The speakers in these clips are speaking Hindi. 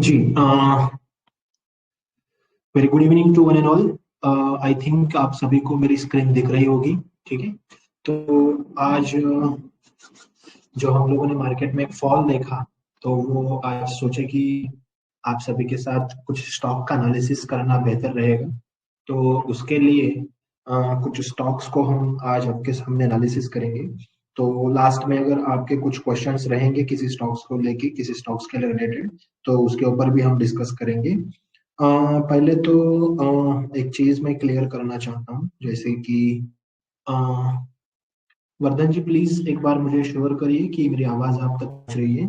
Ji, very good evening to one and all. I think आप सभी को मेरी स्क्रीन दिख रही होगी। ठीक है, तो आज जो हम लोगों ने मार्केट में फॉल देखा, तो वो आज सोचे कि आप सभी के साथ कुछ स्टॉक का एनालिसिस करना बेहतर रहेगा। तो उसके लिए कुछ स्टॉक्स को हम आज आपके सामने एनालिसिस करेंगे। तो लास्ट में अगर आपके कुछ क्वेश्चंस रहेंगे किसी स्टॉक्स को लेके, किसी स्टॉक्स के रिलेटेड, तो उसके ऊपर भी हम डिस्कस करेंगे। पहले तो एक चीज मैं क्लियर करना चाहता हूँ, जैसे कि अ, वर्धन जी प्लीज एक बार मुझे श्योर करिए कि मेरी आवाज आप तक पहुंच रही है।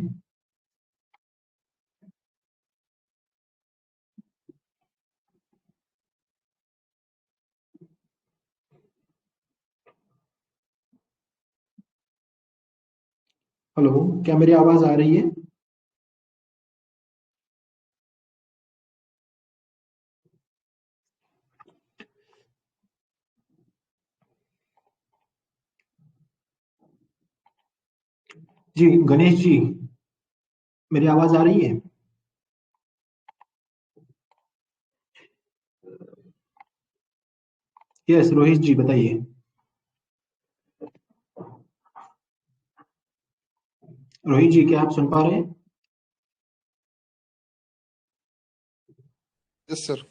हेलो, क्या मेरी आवाज आ रही है? जी गणेश जी, मेरी आवाज आ रही है? यस रोहित जी बताइए। रोहित जी क्या आप सुन पा रहे हैं? Yes sir.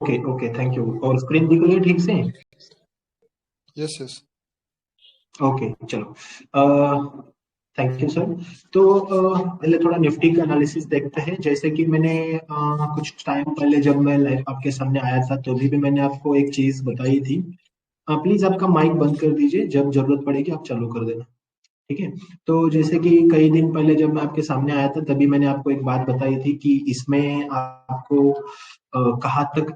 Okay okay, thank you. और स्क्रीन दिख रही है ठीक से? Yes yes. ओके चलो, थैंक यू सर। तो पहले थोड़ा निफ्टी का एनालिसिस देखते हैं। जैसे कि मैंने कुछ टाइम पहले जब मैं लाइव आपके सामने आया था, तो भी मैंने आपको एक चीज बताई थी। प्लीज आपका माइक बंद कर दीजिए, जब जरूरत पड़ेगी आप चालू कर देना। ठीक है, तो जैसे कि कई दिन पहले जब मैं आपके सामने आया था, तभी मैंने आपको एक बात बताई थी कि इसमें आपको कहाँ तक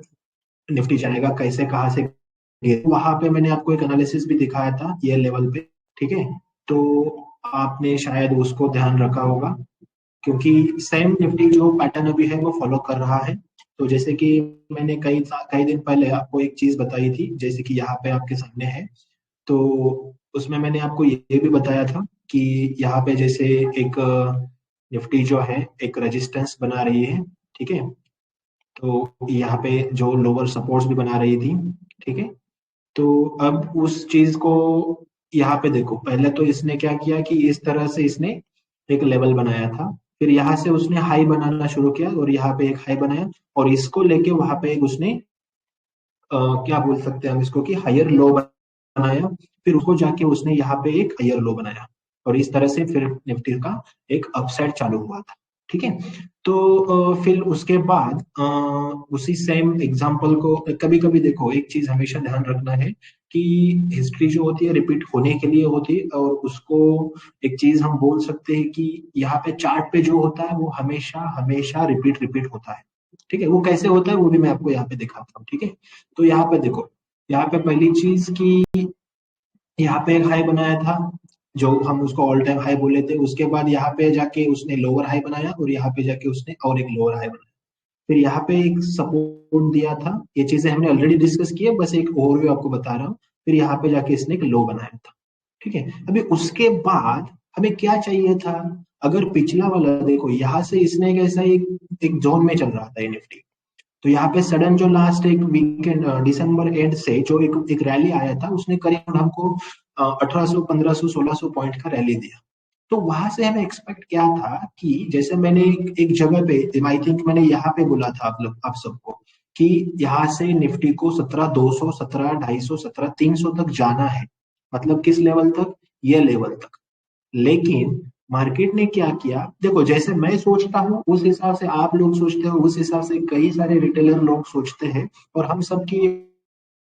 निफ्टी जाएगा, कैसे कहाँ से वहां पे मैंने आपको एक एनालिसिस भी दिखाया था ये लेवल पे। ठीक है, तो आपने शायद उसको ध्यान रखा होगा, क्योंकि सेम निफ्टी जो पैटर्न अभी है वो फॉलो कर रहा है। तो जैसे कि मैंने कई दिन पहले आपको एक चीज बताई थी, जैसे कि यहाँ पे आपके सामने है। तो उसमें मैंने आपको ये भी बताया था कि यहाँ पे जैसे एक निफ्टी जो है एक रेजिस्टेंस बना रही है। ठीक है, तो यहाँ पे जो लोअर सपोर्ट्स भी बना रही थी। ठीक है, तो अब उस चीज को यहाँ पे देखो, पहले तो इसने क्या किया कि इस तरह से इसने एक लेवल बनाया था, फिर यहाँ से उसने हाई बनाना शुरू किया और यहाँ पे एक हाई बनाया, और इसको लेके वहां पे एक उसने क्या बोल सकते हैं हम इसको कि हायर लो बनाया, फिर उसको जाके उसने यहाँ पे एक हायर लो बनाया, और इस तरह से फिर निफ्टी का एक अपसाइड चालू हुआ था। ठीक है, तो फिर उसके बाद उसी सेम एग्जांपल को कभी कभी देखो, एक चीज हमेशा ध्यान रखना है कि हिस्ट्री जो होती है रिपीट होने के लिए होती है, और उसको एक चीज हम बोल सकते हैं कि यहाँ पे चार्ट पे जो होता है वो हमेशा हमेशा रिपीट रिपीट होता है। ठीक है, वो कैसे होता है वो भी मैं आपको यहाँ पे दिखाता हूँ। ठीक है, तो यहाँ पे देखो, यहाँ पे पहली चीज की यहाँ पे एक हाई बनाया था, जो हम उसको ऑल टाइम हाई बोले थे। उसके बाद यहाँ पे जाके उसने लोअर हाई बनाया, और यहाँ पे जाके उसने और एक लोअर हाई बनाया। फिर यहाँ पे एक सपोर्ट दिया था। ये चीजें हमने ऑलरेडी डिस्कस की है, बस एक ओवरव्यू आपको बता रहा हूँ। फिर यहाँ पे जाके इसने एक लो बनाया था। ठीक है, अभी उसके बाद हमें क्या चाहिए था? अगर पिछला वाला देखो, यहाँ से इसने एक ऐसा एक जोन में चल रहा था ये निफ्टी। तो यहाँ पे सडन जो लास्ट एक वीकेंड दिसंबर एंड से जो एक रैली आया था, उसने करीब हमको 1800 1500 1600 पॉइंट का रैली दिया। तो वहां से हमें एक्सपेक्ट क्या था कि जैसे मैंने एक जगह पे, आई थिंक मैंने यहाँ पे बोला था आप लोग आप सबको, कि यहाँ से निफ्टी को 17,200 17,250 17,300 तक जाना है। मतलब किस लेवल तक? ये लेवल तक। लेकिन मार्केट ने क्या किया देखो, जैसे मैं सोचता हूँ उस हिसाब से आप लोग सोचते हो, उस हिसाब से कई सारे रिटेलर लोग सोचते हैं, और हम सबकी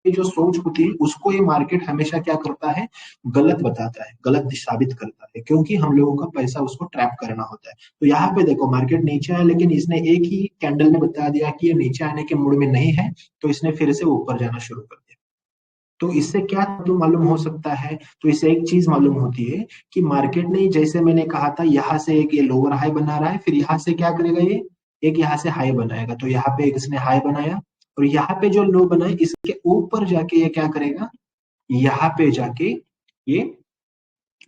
ये जो सोच होती है उसको ये मार्केट हमेशा क्या करता है? गलत बताता है, गलत साबित करता है, क्योंकि हम लोगों का पैसा उसको ट्रैप करना होता है। तो यहाँ पे देखो, मार्केट नीचे आया, लेकिन इसने एक ही कैंडल में बता दिया कि ये नीचे आने के मूड में नहीं है, तो इसने फिर से ऊपर जाना शुरू कर दिया। तो इससे क्या तो मालूम हो सकता है? तो इससे एक चीज मालूम होती है कि मार्केट ने, जैसे मैंने कहा था, यहाँ से एक ये लोअर हाई बना रहा है, फिर यहाँ से क्या करेगा ये? एक यहाँ से हाई बनाएगा। तो यहाँ पे एक इसने हाई बनाया, और यहाँ पे जो लो बनाए इसके ऊपर जाके ये क्या करेगा? यहाँ पे जाके ये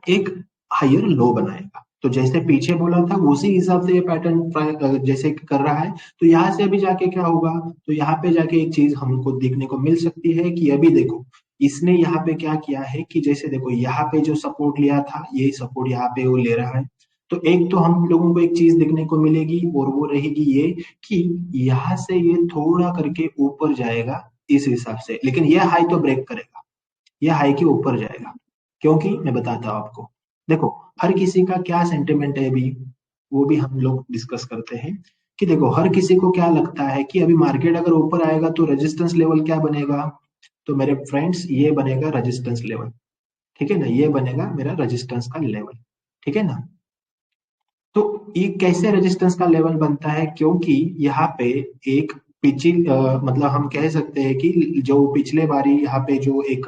एक हायर लो बनाएगा। तो जैसे पीछे बोला था उसी हिसाब से ये पैटर्न जैसे कि कर रहा है। तो यहाँ से अभी जाके क्या होगा, तो यहाँ पे जाके एक चीज हमको देखने को मिल सकती है कि अभी देखो इसने यहाँ पे क्या किया है कि जैसे देखो यहाँ पे जो सपोर्ट लिया था ये सपोर्ट यहाँ पे वो ले रहा है। तो एक तो हम लोगों को एक चीज देखने को मिलेगी और वो रहेगी ये कि यहाँ से ये थोड़ा करके ऊपर जाएगा इस हिसाब से, लेकिन ये हाई तो ब्रेक करेगा, ये हाई के ऊपर जाएगा। क्योंकि मैं बताता हूँ आपको, देखो हर किसी का क्या सेंटिमेंट है अभी, वो भी हम लोग डिस्कस करते हैं। कि देखो हर किसी को क्या लगता है कि अभी मार्केट अगर ऊपर आएगा तो रेजिस्टेंस लेवल क्या बनेगा, तो मेरे फ्रेंड्स ये बनेगा रेजिस्टेंस लेवल। ठीक है ना, ये बनेगा मेरा रेजिस्टेंस का लेवल। ठीक है ना। तो ये कैसे रेजिस्टेंस का लेवल बनता है, क्योंकि यहाँ पे एक मतलब हम कह सकते हैं कि जो पिछले बारी यहाँ पे जो एक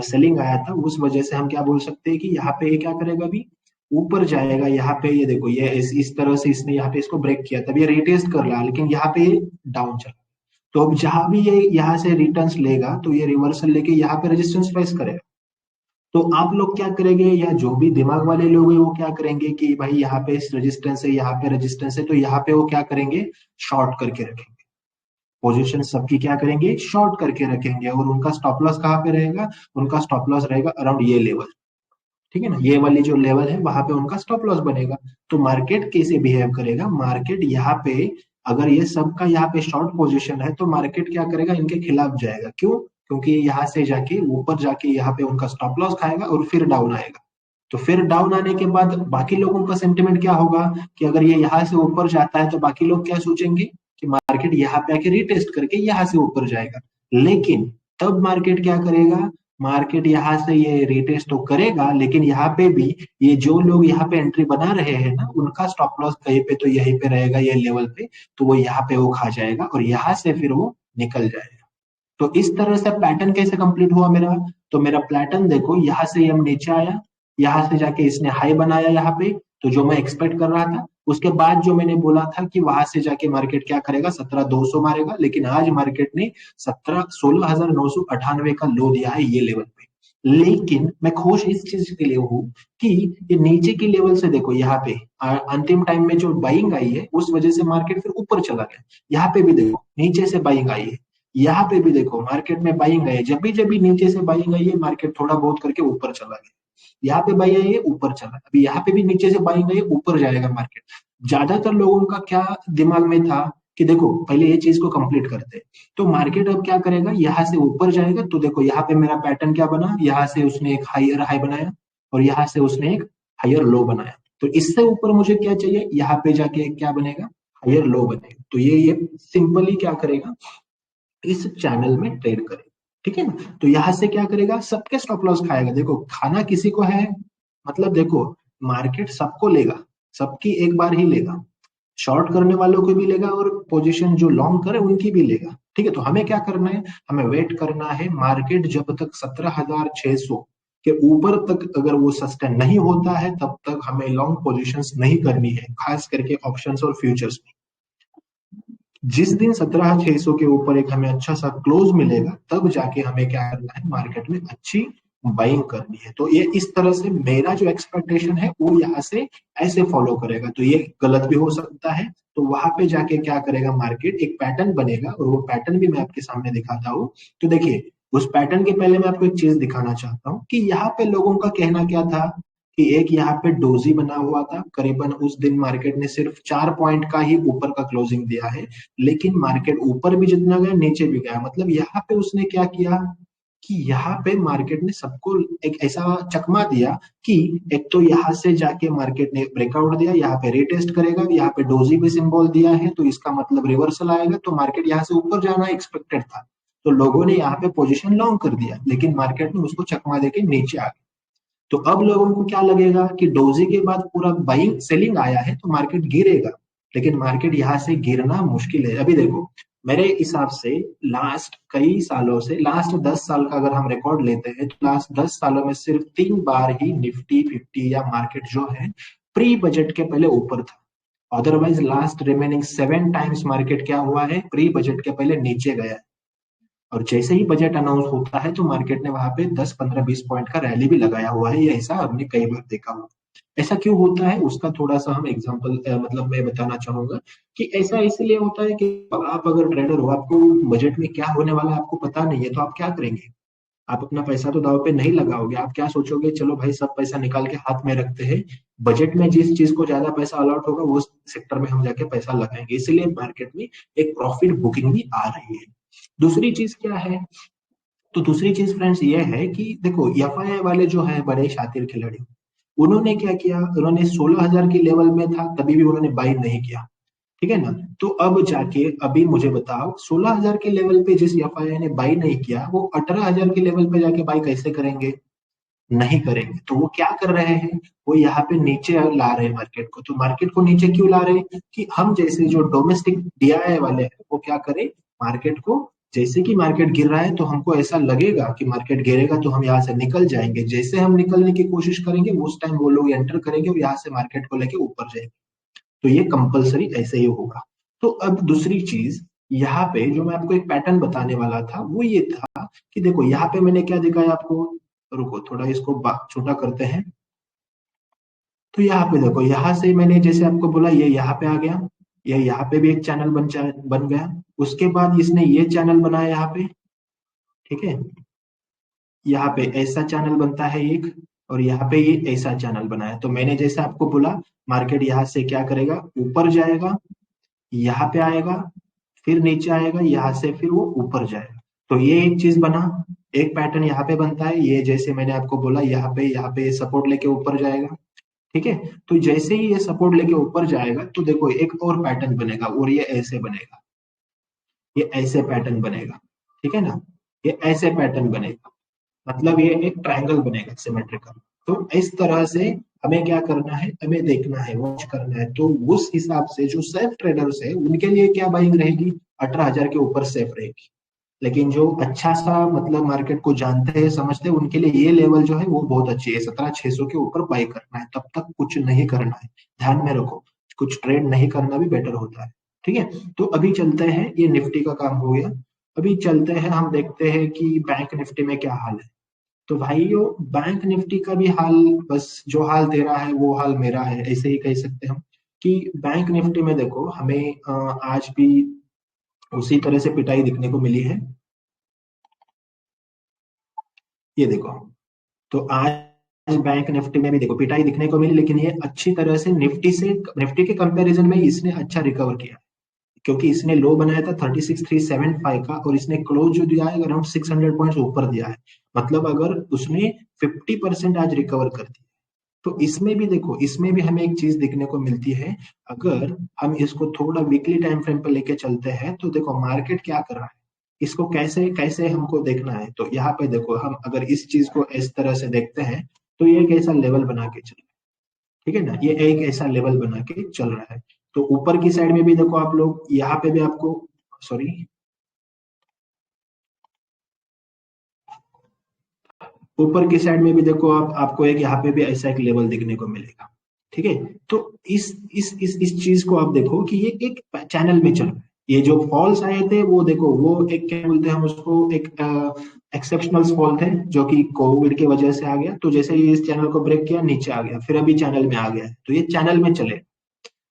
सेलिंग आया था उस वजह से हम क्या बोल सकते हैं कि यहाँ पे ये क्या करेगा अभी ऊपर जाएगा। यहाँ पे ये देखो ये इस तरह से इसने यहाँ पे इसको ब्रेक किया, तब ये रिटेस्ट कर रहा है, लेकिन यहाँ पे डाउन चला। तो अब जहां भी ये यहाँ से रिटर्न्स लेगा तो ये रिवर्सल लेके यहाँ पे रेजिस्टेंस फेस करेगा। तो आप लोग क्या करेंगे, या जो भी दिमाग वाले लोग हैं वो क्या करेंगे कि भाई यहाँ पे रेजिस्टेंस है, यहाँ पे रेजिस्टेंस है, तो यहाँ पे वो क्या करेंगे, शॉर्ट करके रखेंगे। पोजीशन सबकी क्या करेंगे, शॉर्ट करके रखेंगे। और उनका स्टॉप लॉस कहाँ पे रहेगा, उनका स्टॉप लॉस रहेगा अराउंड ये लेवल। ठीक है ना, ये वाली जो लेवल है वहां पे उनका स्टॉप लॉस बनेगा। तो मार्केट कैसे बिहेव करेगा, मार्केट यहाँ पे अगर ये सबका यहाँ पे शॉर्ट पोजीशन है तो मार्केट क्या करेगा, इनके खिलाफ जाएगा। क्यों, क्योंकि यहाँ से जाके ऊपर जाके यहाँ पे उनका स्टॉप लॉस खाएगा और फिर डाउन आएगा। तो फिर डाउन आने के बाद बाकी लोगों का सेंटिमेंट क्या होगा कि अगर ये यहाँ से ऊपर जाता है तो बाकी लोग क्या सोचेंगे कि मार्केट यहाँ पे आके रिटेस्ट करके यहाँ से ऊपर जाएगा। लेकिन तब मार्केट क्या करेगा, मार्केट यहाँ से ये रिटेस्ट तो करेगा, लेकिन यहाँ पे भी ये जो लोग यहाँ पे एंट्री बना रहे हैं ना उनका स्टॉप लॉस कहीं पे तो यहीं पे रहेगा ये लेवल पे। तो वो यहाँ पे वो खा जाएगा और यहाँ से फिर वो निकल जाएगा। तो इस तरह से पैटर्न कैसे कंप्लीट हुआ मेरा, तो मेरा पैटर्न देखो यहाँ से हम नीचे आया, यहाँ से जाके इसने हाई बनाया यहाँ पे, तो जो मैं एक्सपेक्ट कर रहा था। उसके बाद जो मैंने बोला था कि वहां से जाके मार्केट क्या करेगा, 17,200 मारेगा, लेकिन आज मार्केट ने 16,998 का लो दिया है ये लेवल पे। लेकिन मैं खुश इस चीज के लिए हूँ कि ये नीचे की लेवल से देखो यहाँ पे अंतिम टाइम में जो बाइंग आई है उस वजह से मार्केट फिर ऊपर चला गया। यहाँ पे भी देखो नीचे से बाइंग आई है, यहाँ पे भी देखो मार्केट में बाइंग आई है, जब भी नीचे से बाइंग आई है मार्केट थोड़ा बहुत करके ऊपर चला गया। यहाँ पे बाइंग आई है ऊपर चला, अभी यहाँ पे भी नीचे से बाइंग आई है ऊपर जाएगा मार्केट। ज्यादातर लोगों का क्या दिमाग में था कि देखो पहले ये चीज को कंप्लीट करते हैं। तो मार्केट अब क्या करेगा, यहाँ से ऊपर जाएगा। तो देखो यहाँ पे मेरा पैटर्न क्या बना, यहाँ से उसने एक हायर हाई बनाया और यहाँ से उसने एक हायर लो बनाया। तो इससे ऊपर मुझे क्या चाहिए, यहाँ पे जाके क्या बनेगा, हायर लो बनेगा। तो ये सिंपली क्या करेगा, इस चैनल में ट्रेड करे। ठीक है ना। तो यहां से क्या करेगा, सबके स्टॉप लॉस खाएगा। देखो खाना किसी को है, मतलब देखो मार्केट सबको लेगा, सबकी एक बार ही लेगा। शॉर्ट करने वालों को भी लेगा और पोजीशन जो लॉन्ग करे उनकी भी लेगा। ठीक है, तो हमें क्या करना है, हमें वेट करना है। मार्केट जब तक 17,600 के ऊपर तक अगर वो सस्टेन नहीं होता है तब तक हमें लॉन्ग पोजीशंस नहीं करनी है, खास करके ऑप्शंस और फ्यूचर्स में। जिस दिन 17,600 के ऊपर एक हमें अच्छा सा क्लोज मिलेगा तब जाके हमें क्या करना है, मार्केट में अच्छी बाइंग करनी है। तो ये इस तरह से मेरा जो एक्सपेक्टेशन है वो यहाँ से ऐसे फॉलो करेगा। तो ये गलत भी हो सकता है। तो वहां पे जाके क्या करेगा, मार्केट एक पैटर्न बनेगा और वो पैटर्न भी मैं आपके सामने दिखाता हूँ। तो देखिए उस पैटर्न के पहले मैं आपको एक चीज दिखाना चाहता हूँ कि यहाँ पे लोगों का कहना क्या था कि एक यहाँ पे डोजी बना हुआ था। करीबन उस दिन मार्केट ने सिर्फ 4 पॉइंट का ही ऊपर का क्लोजिंग दिया है, लेकिन मार्केट ऊपर भी जितना गया नीचे भी गया। मतलब यहाँ पे उसने क्या किया कि यहाँ पे मार्केट ने सबको एक ऐसा चकमा दिया कि एक तो यहाँ से जाके मार्केट ने ब्रेकआउट दिया, यहाँ पे रिटेस्ट करेगा, यहाँ पे डोजी भी सिंबल दिया है तो इसका मतलब रिवर्सल आएगा। तो मार्केट यहाँ से ऊपर जाना एक्सपेक्टेड था, तो लोगों ने यहाँ पे पोजीशन लॉन्ग कर दिया, लेकिन मार्केट ने उसको चकमा देके नीचे आ गया। तो अब लोगों को क्या लगेगा कि डोजी के बाद पूरा बाइंग सेलिंग आया है तो मार्केट गिरेगा, लेकिन मार्केट यहाँ से गिरना मुश्किल है। अभी देखो मेरे हिसाब से लास्ट कई सालों से, लास्ट 10 साल का अगर हम रिकॉर्ड लेते हैं तो लास्ट 10 सालों में सिर्फ 3 बार ही निफ्टी 50 या मार्केट जो है प्री बजट के पहले ऊपर था। Otherwise last remaining 7 times market क्या हुआ है, प्री बजट के पहले नीचे गया है। और जैसे ही बजट अनाउंस होता है तो मार्केट ने वहां पे 10 15 20 पॉइंट का रैली भी लगाया हुआ है, ये ऐसा हमने कई बार देखा हुआ। ऐसा क्यों होता है उसका थोड़ा सा हम एग्जांपल मतलब मैं बताना चाहूंगा कि ऐसा इसलिए होता है कि आप अगर ट्रेडर हो, आपको बजट में क्या होने वाला है आपको पता नहीं है, तो आप क्या करेंगे? आप अपना पैसा तो दांव पे नहीं लगाओगे। आप क्या सोचोगे, चलो भाई सब पैसा निकाल के हाथ में रखते हैं, बजट में जिस चीज को ज्यादा पैसा अलॉट होगा वो सेक्टर में हम जाके पैसा लगाएंगे। इसलिए मार्केट में एक प्रॉफिट बुकिंग भी आ रही है। दूसरी चीज क्या है? तो दूसरी चीज फ्रेंड्स ये है कि देखो एफआईआई वाले जो है बड़े शातिर खिलाड़ी, उन्होंने क्या किया, उन्होंने 16,000 की लेवल में था तभी भी उन्होंने बाई नहीं किया। ठीक है ना? तो अब जाके अभी मुझे बताओ 16,000 के लेवल पे जिस एफआईआई ने बाई नहीं किया, वो 18,000 के लेवल पे जाके बाई कैसे करेंगे? नहीं करेंगे। तो वो क्या कर रहे हैं, वो यहाँ पे नीचे ला रहे हैं मार्केट को। तो मार्केट को नीचे क्यों ला रहे हैं कि हम जैसे जो डोमेस्टिक डीआई वाले हैं वो क्या करें, मार्केट को जैसे कि मार्केट गिर रहा है तो हमको ऐसा लगेगा कि मार्केट गिरेगा तो हम यहाँ से निकल जाएंगे, जैसे हम निकलने की कोशिश करेंगे उस टाइम वो लोग एंटर करेंगे और यहाँ से मार्केट को लेके ऊपर जाएंगे। तो ये कंपलसरी ऐसे ही होगा। तो अब दूसरी चीज यहाँ पे जो मैं आपको एक पैटर्न बताने वाला था वो ये था कि देखो यहाँ पे मैंने क्या दिखाया आपको, रुको थोड़ा इसको छोटा करते हैं। तो यहाँ पे देखो, यहाँ से मैंने जैसे आपको बोला ये यहाँ पे आ गया, ये यहाँ पे भी एक चैनल बन गया। उसके बाद इसने ये चैनल बनाया यहाँ पे। ठीक है, यहाँ पे ऐसा चैनल बनता है एक, और यहाँ पे ये ऐसा चैनल बनाया। तो मैंने जैसे आपको बोला मार्केट यहाँ से क्या करेगा, ऊपर जाएगा, यहाँ पे आएगा, फिर नीचे आएगा, यहाँ से फिर वो ऊपर जाएगा। तो ये एक चीज बना। एक पैटर्न यहाँ पे बनता है, ये जैसे मैंने आपको बोला यहाँ पे सपोर्ट लेके ऊपर जाएगा। ठीक है, तो जैसे ही ये सपोर्ट लेके ऊपर जाएगा तो देखो एक और पैटर्न बनेगा, और ये ऐसे बनेगा, ये ऐसे पैटर्न बनेगा। ठीक है ना? ये ऐसे पैटर्न बनेगा, मतलब ये एक ट्रायंगल बनेगा सिमेट्रिकल। तो इस तरह से हमें क्या करना है, हमें देखना है, वॉच करना है। तो उस हिसाब से जो सेफ ट्रेडर्स है उनके लिए क्या बाइंग रहेगी, 18,000 के ऊपर सेफ रहेगी। लेकिन जो अच्छा सा मतलब मार्केट को जानते हैं समझते हैं उनके लिए ये लेवल जो है वो बहुत अच्छी है, 17,600 के ऊपर बाई करना है, तब तक कुछ नहीं करना है। ध्यान में रखो, कुछ ट्रेड नहीं करना भी बेटर होता है। ठीक है, तो अभी चलते हैं, ये निफ्टी का काम हो गया। अभी चलते हैं, हम देखते हैं कि बैंक निफ्टी में क्या हाल है। तो भाइयों, बैंक निफ्टी का भी हाल बस जो हाल तेरा है वो हाल मेरा है, ऐसे ही कह सकते हैं हम कि बैंक निफ्टी में देखो हमें आज भी उसी तरह से पिटाई दिखने को मिली है। ये देखो, तो आज बैंक निफ्टी में भी देखो पिटाई दिखने को मिली, लेकिन ये अच्छी तरह से निफ्टी के कंपैरिजन में इसने अच्छा रिकवर किया, क्योंकि इसने लो बनाया था 36,375 का, और इसने क्लोज जो दिया है अराउंड 600 पॉइंट्स ऊपर दिया है। मतलब अगर उसने 50% आज रिकवर कर दिया। तो इसमें भी देखो, इसमें भी हमें एक चीज देखने को मिलती है। अगर हम इसको थोड़ा वीकली टाइम फ्रेम पे लेके चलते हैं तो देखो मार्केट क्या कर रहा है, इसको कैसे कैसे हमको देखना है। तो यहाँ पे देखो, हम अगर इस चीज को इस तरह से देखते हैं तो ये एक ऐसा लेवल बना के चल रहा है। ठीक है ना, ये एक ऐसा लेवल बना के चल रहा है। तो ऊपर की साइड में भी देखो आप लोग, यहाँ पे भी आपको, सॉरी, ऊपर की साइड में भी देखो आप, आपको एक यहाँ पे भी ऐसा एक लेवल देखने को मिलेगा। ठीक है, तो इस चीज को आप देखो कि ये एक चैनल में चल रहा है। ये जो फॉल्स आए थे वो देखो, वो एक क्या बोलते हैं हम उसको, एक एक्सेप्शनल फॉल थे जो कि कोविड की वजह से आ गया। तो जैसे ही इस चैनल को ब्रेक किया नीचे आ गया, फिर अभी चैनल में आ गया है, तो ये चैनल में चले।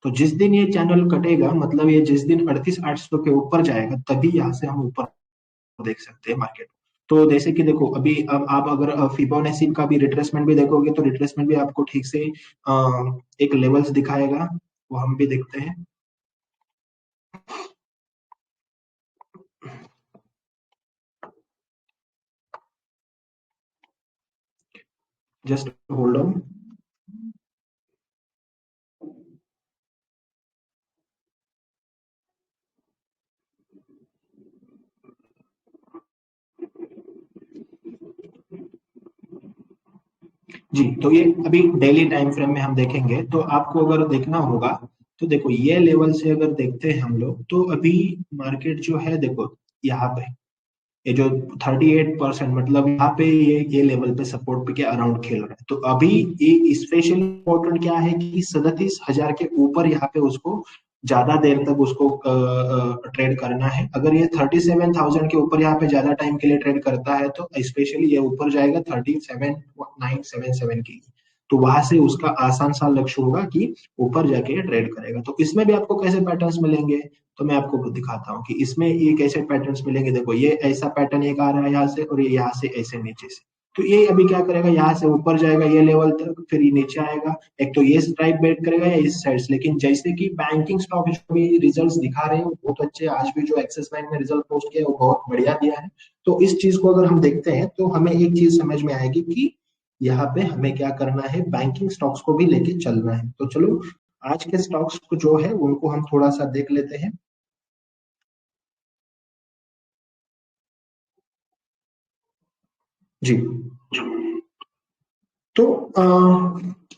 तो जिस दिन ये चैनल कटेगा, मतलब ये जिस दिन 38,800 के ऊपर जाएगा, तभी यहाँ से हम ऊपर देख सकते हैं मार्केट। तो जैसे कि देखो अभी अब आप अगर फिबोनाची का भी रिट्रेसमेंट भी देखोगे तो रिट्रेसमेंट भी आपको ठीक से एक लेवल्स दिखाएगा, वो हम भी देखते हैं। Just hold on. जी, तो ये अभी डेली टाइम फ्रेम में हम देखेंगे तो आपको अगर देखना होगा तो देखो ये लेवल से अगर देखते हैं हम लोग तो अभी मार्केट जो है देखो यहाँ पे, ये जो 38%, मतलब यहाँ पे ये लेवल पे सपोर्ट पे के अराउंड खेल रहा है। तो अभी ये स्पेशली इम्पोर्टेंट क्या है कि 37,000 के ऊपर यहाँ पे उसको ज्यादा देर तक उसको ट्रेड करना है। अगर ये 37,000 के ऊपर यहाँ पे ज्यादा टाइम के लिए ट्रेड करता है तो स्पेशली ये ऊपर जाएगा 37,977 के लिए। तो वहां से उसका आसान सा लक्ष्य होगा कि ऊपर जाके ट्रेड करेगा। तो इसमें भी आपको कैसे पैटर्न्स मिलेंगे, तो मैं आपको दिखाता हूँ कि इसमें ये कैसे पैटर्न्स मिलेंगे। देखो ये ऐसा पैटर्न एक आ रहा है यहाँ से, और ये यहाँ से ऐसे नीचे से। तो ये अभी क्या करेगा, यहाँ से ऊपर जाएगा ये लेवल तक, फिर ये नीचे आएगा। एक तो ये स्ट्राइक ब्रेक करेगा या इस साइड से। लेकिन जैसे कि बैंकिंग स्टॉक जो भी रिजल्ट्स दिखा रहे हैं वो बहुत अच्छे, आज भी जो एक्सिस बैंक ने रिजल्ट पोस्ट किया है वो बहुत बढ़िया दिया है। तो इस चीज को अगर हम देखते हैं तो हमें एक चीज समझ में आएगी कि यहाँ पे हमें क्या करना है, बैंकिंग स्टॉक्स को भी लेके चलना है। तो चलो आज के स्टॉक्स को जो है उनको हम थोड़ा सा देख लेते हैं। जी। तो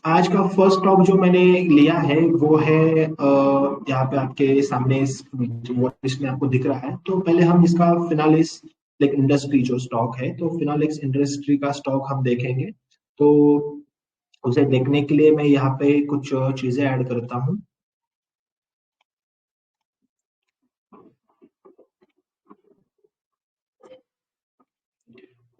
आज का फर्स्ट स्टॉक जो मैंने लिया है वो है यहाँ पे आपके सामने इस लिस्ट में आपको दिख रहा है। तो पहले हम इसका फिनालिस लाइक इंडस्ट्री जो स्टॉक है, तो फिनालिक्स इंडस्ट्री का स्टॉक हम देखेंगे। तो उसे देखने के लिए मैं यहाँ पे कुछ चीजें ऐड करता हूँ।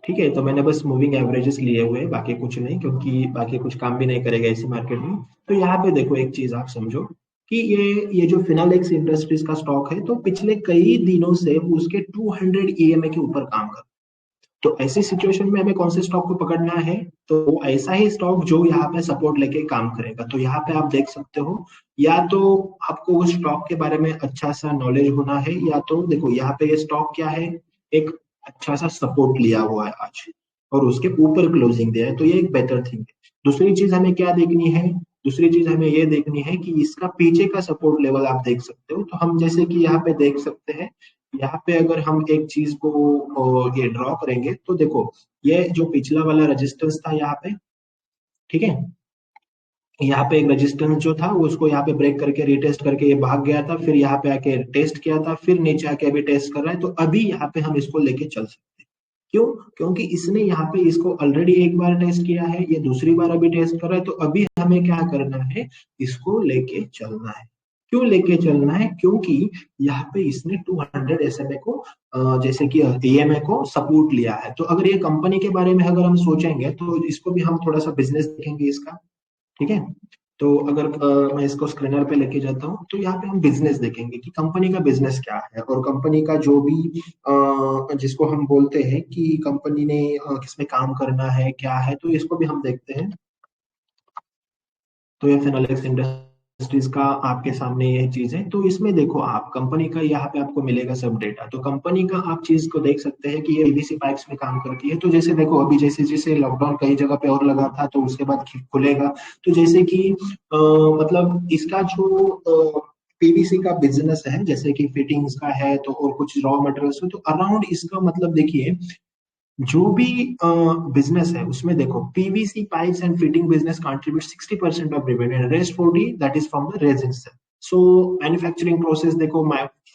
ठीक है, तो मैंने बस मूविंग एवरेजेस लिए हुए हैं, बाकी कुछ नहीं, क्योंकि बाकी कुछ काम भी नहीं करेगा इसी मार्केट में। तो यहाँ पे देखो एक चीज आप समझो कि ये जो फिनोलेक्स इंडस्ट्रीज का स्टॉक है, तो पिछले कई दिनों से वो उसके 200 ईएमए के ऊपर काम कर। तो ऐसी सिचुएशन में हमें कौन से स्टॉक को पकड़ना है, तो वो ऐसा ही स्टॉक जो यहाँ पे सपोर्ट लेके काम करेगा। तो यहाँ पे आप देख सकते हो, या तो आपको उस स्टॉक के बारे में अच्छा सा नॉलेज होना है, या तो देखो यहाँ पे ये स्टॉक क्या है, एक अच्छा सा सपोर्ट लिया हुआ है आज, और उसके ऊपर क्लोजिंग दिया है, तो ये एक बेटर थिंग है। दूसरी चीज हमें क्या देखनी है, दूसरी चीज हमें ये देखनी है कि इसका पीछे का सपोर्ट लेवल आप देख सकते हो। तो हम जैसे कि यहाँ पे देख सकते हैं, यहाँ पे अगर हम एक चीज को ये ड्रॉ करेंगे तो देखो, ये जो पिछला वाला रेजिस्टेंस था यहाँ पे, ठीक है, यहाँ पे एक रेजिस्टेंस जो था वो उसको यहाँ पे ब्रेक करके रिटेस्ट करके ये भाग गया था, फिर यहाँ पे आके टेस्ट किया था, फिर नीचे आके अभी टेस्ट कर रहा है। तो अभी यहाँ पे हम इसको लेके चल सकते हैं। क्यों? क्योंकि इसने यहाँ पे इसको ऑलरेडी एक बार टेस्ट किया है, ये दूसरी बार अभी टेस्ट कर रहा है। तो अभी हमें क्या करना है, इसको लेके चलना है। क्यों लेके चलना है? क्योंकि यहाँ पे इसने 200 एसएमए को जैसे कि ईएमए को सपोर्ट लिया है। तो अगर ये कंपनी के बारे में अगर हम सोचेंगे तो इसको भी हम थोड़ा सा बिजनेस देखेंगे इसका। ठीक है, तो अगर मैं इसको स्क्रीनर पे लेके जाता हूँ तो यहाँ पे हम बिजनेस देखेंगे कि कंपनी का बिजनेस क्या है, और कंपनी का जो भी जिसको हम बोलते हैं कि कंपनी ने किसमें काम करना है क्या है, तो इसको भी हम देखते हैं। तो ये फिनोलेक्स इंडस्ट्रीज का आपके सामने ये चीज है। तो इसमें देखो आप कंपनी का यहाँ पे आपको मिलेगा सब डेटा। तो कंपनी का आप चीज को देख सकते हैं कि ये पीवीसी पाइप्स में काम करती है। तो जैसे देखो अभी जैसे जैसे लॉकडाउन कई जगह पे और लगा था, तो उसके बाद खुलेगा। तो जैसे कि मतलब इसका जो पीवीसी का बिजनेस है, जैसे कि फिटिंग्स का है तो, और कुछ रॉ मटेरियल्स है, तो अराउंड इसका मतलब देखिए, जो भी बिजनेस है उसमें देखो PVC pipes and fitting business contribute 60% of revenue and rest 40 that is from the resin sale. So manufacturing process देखो,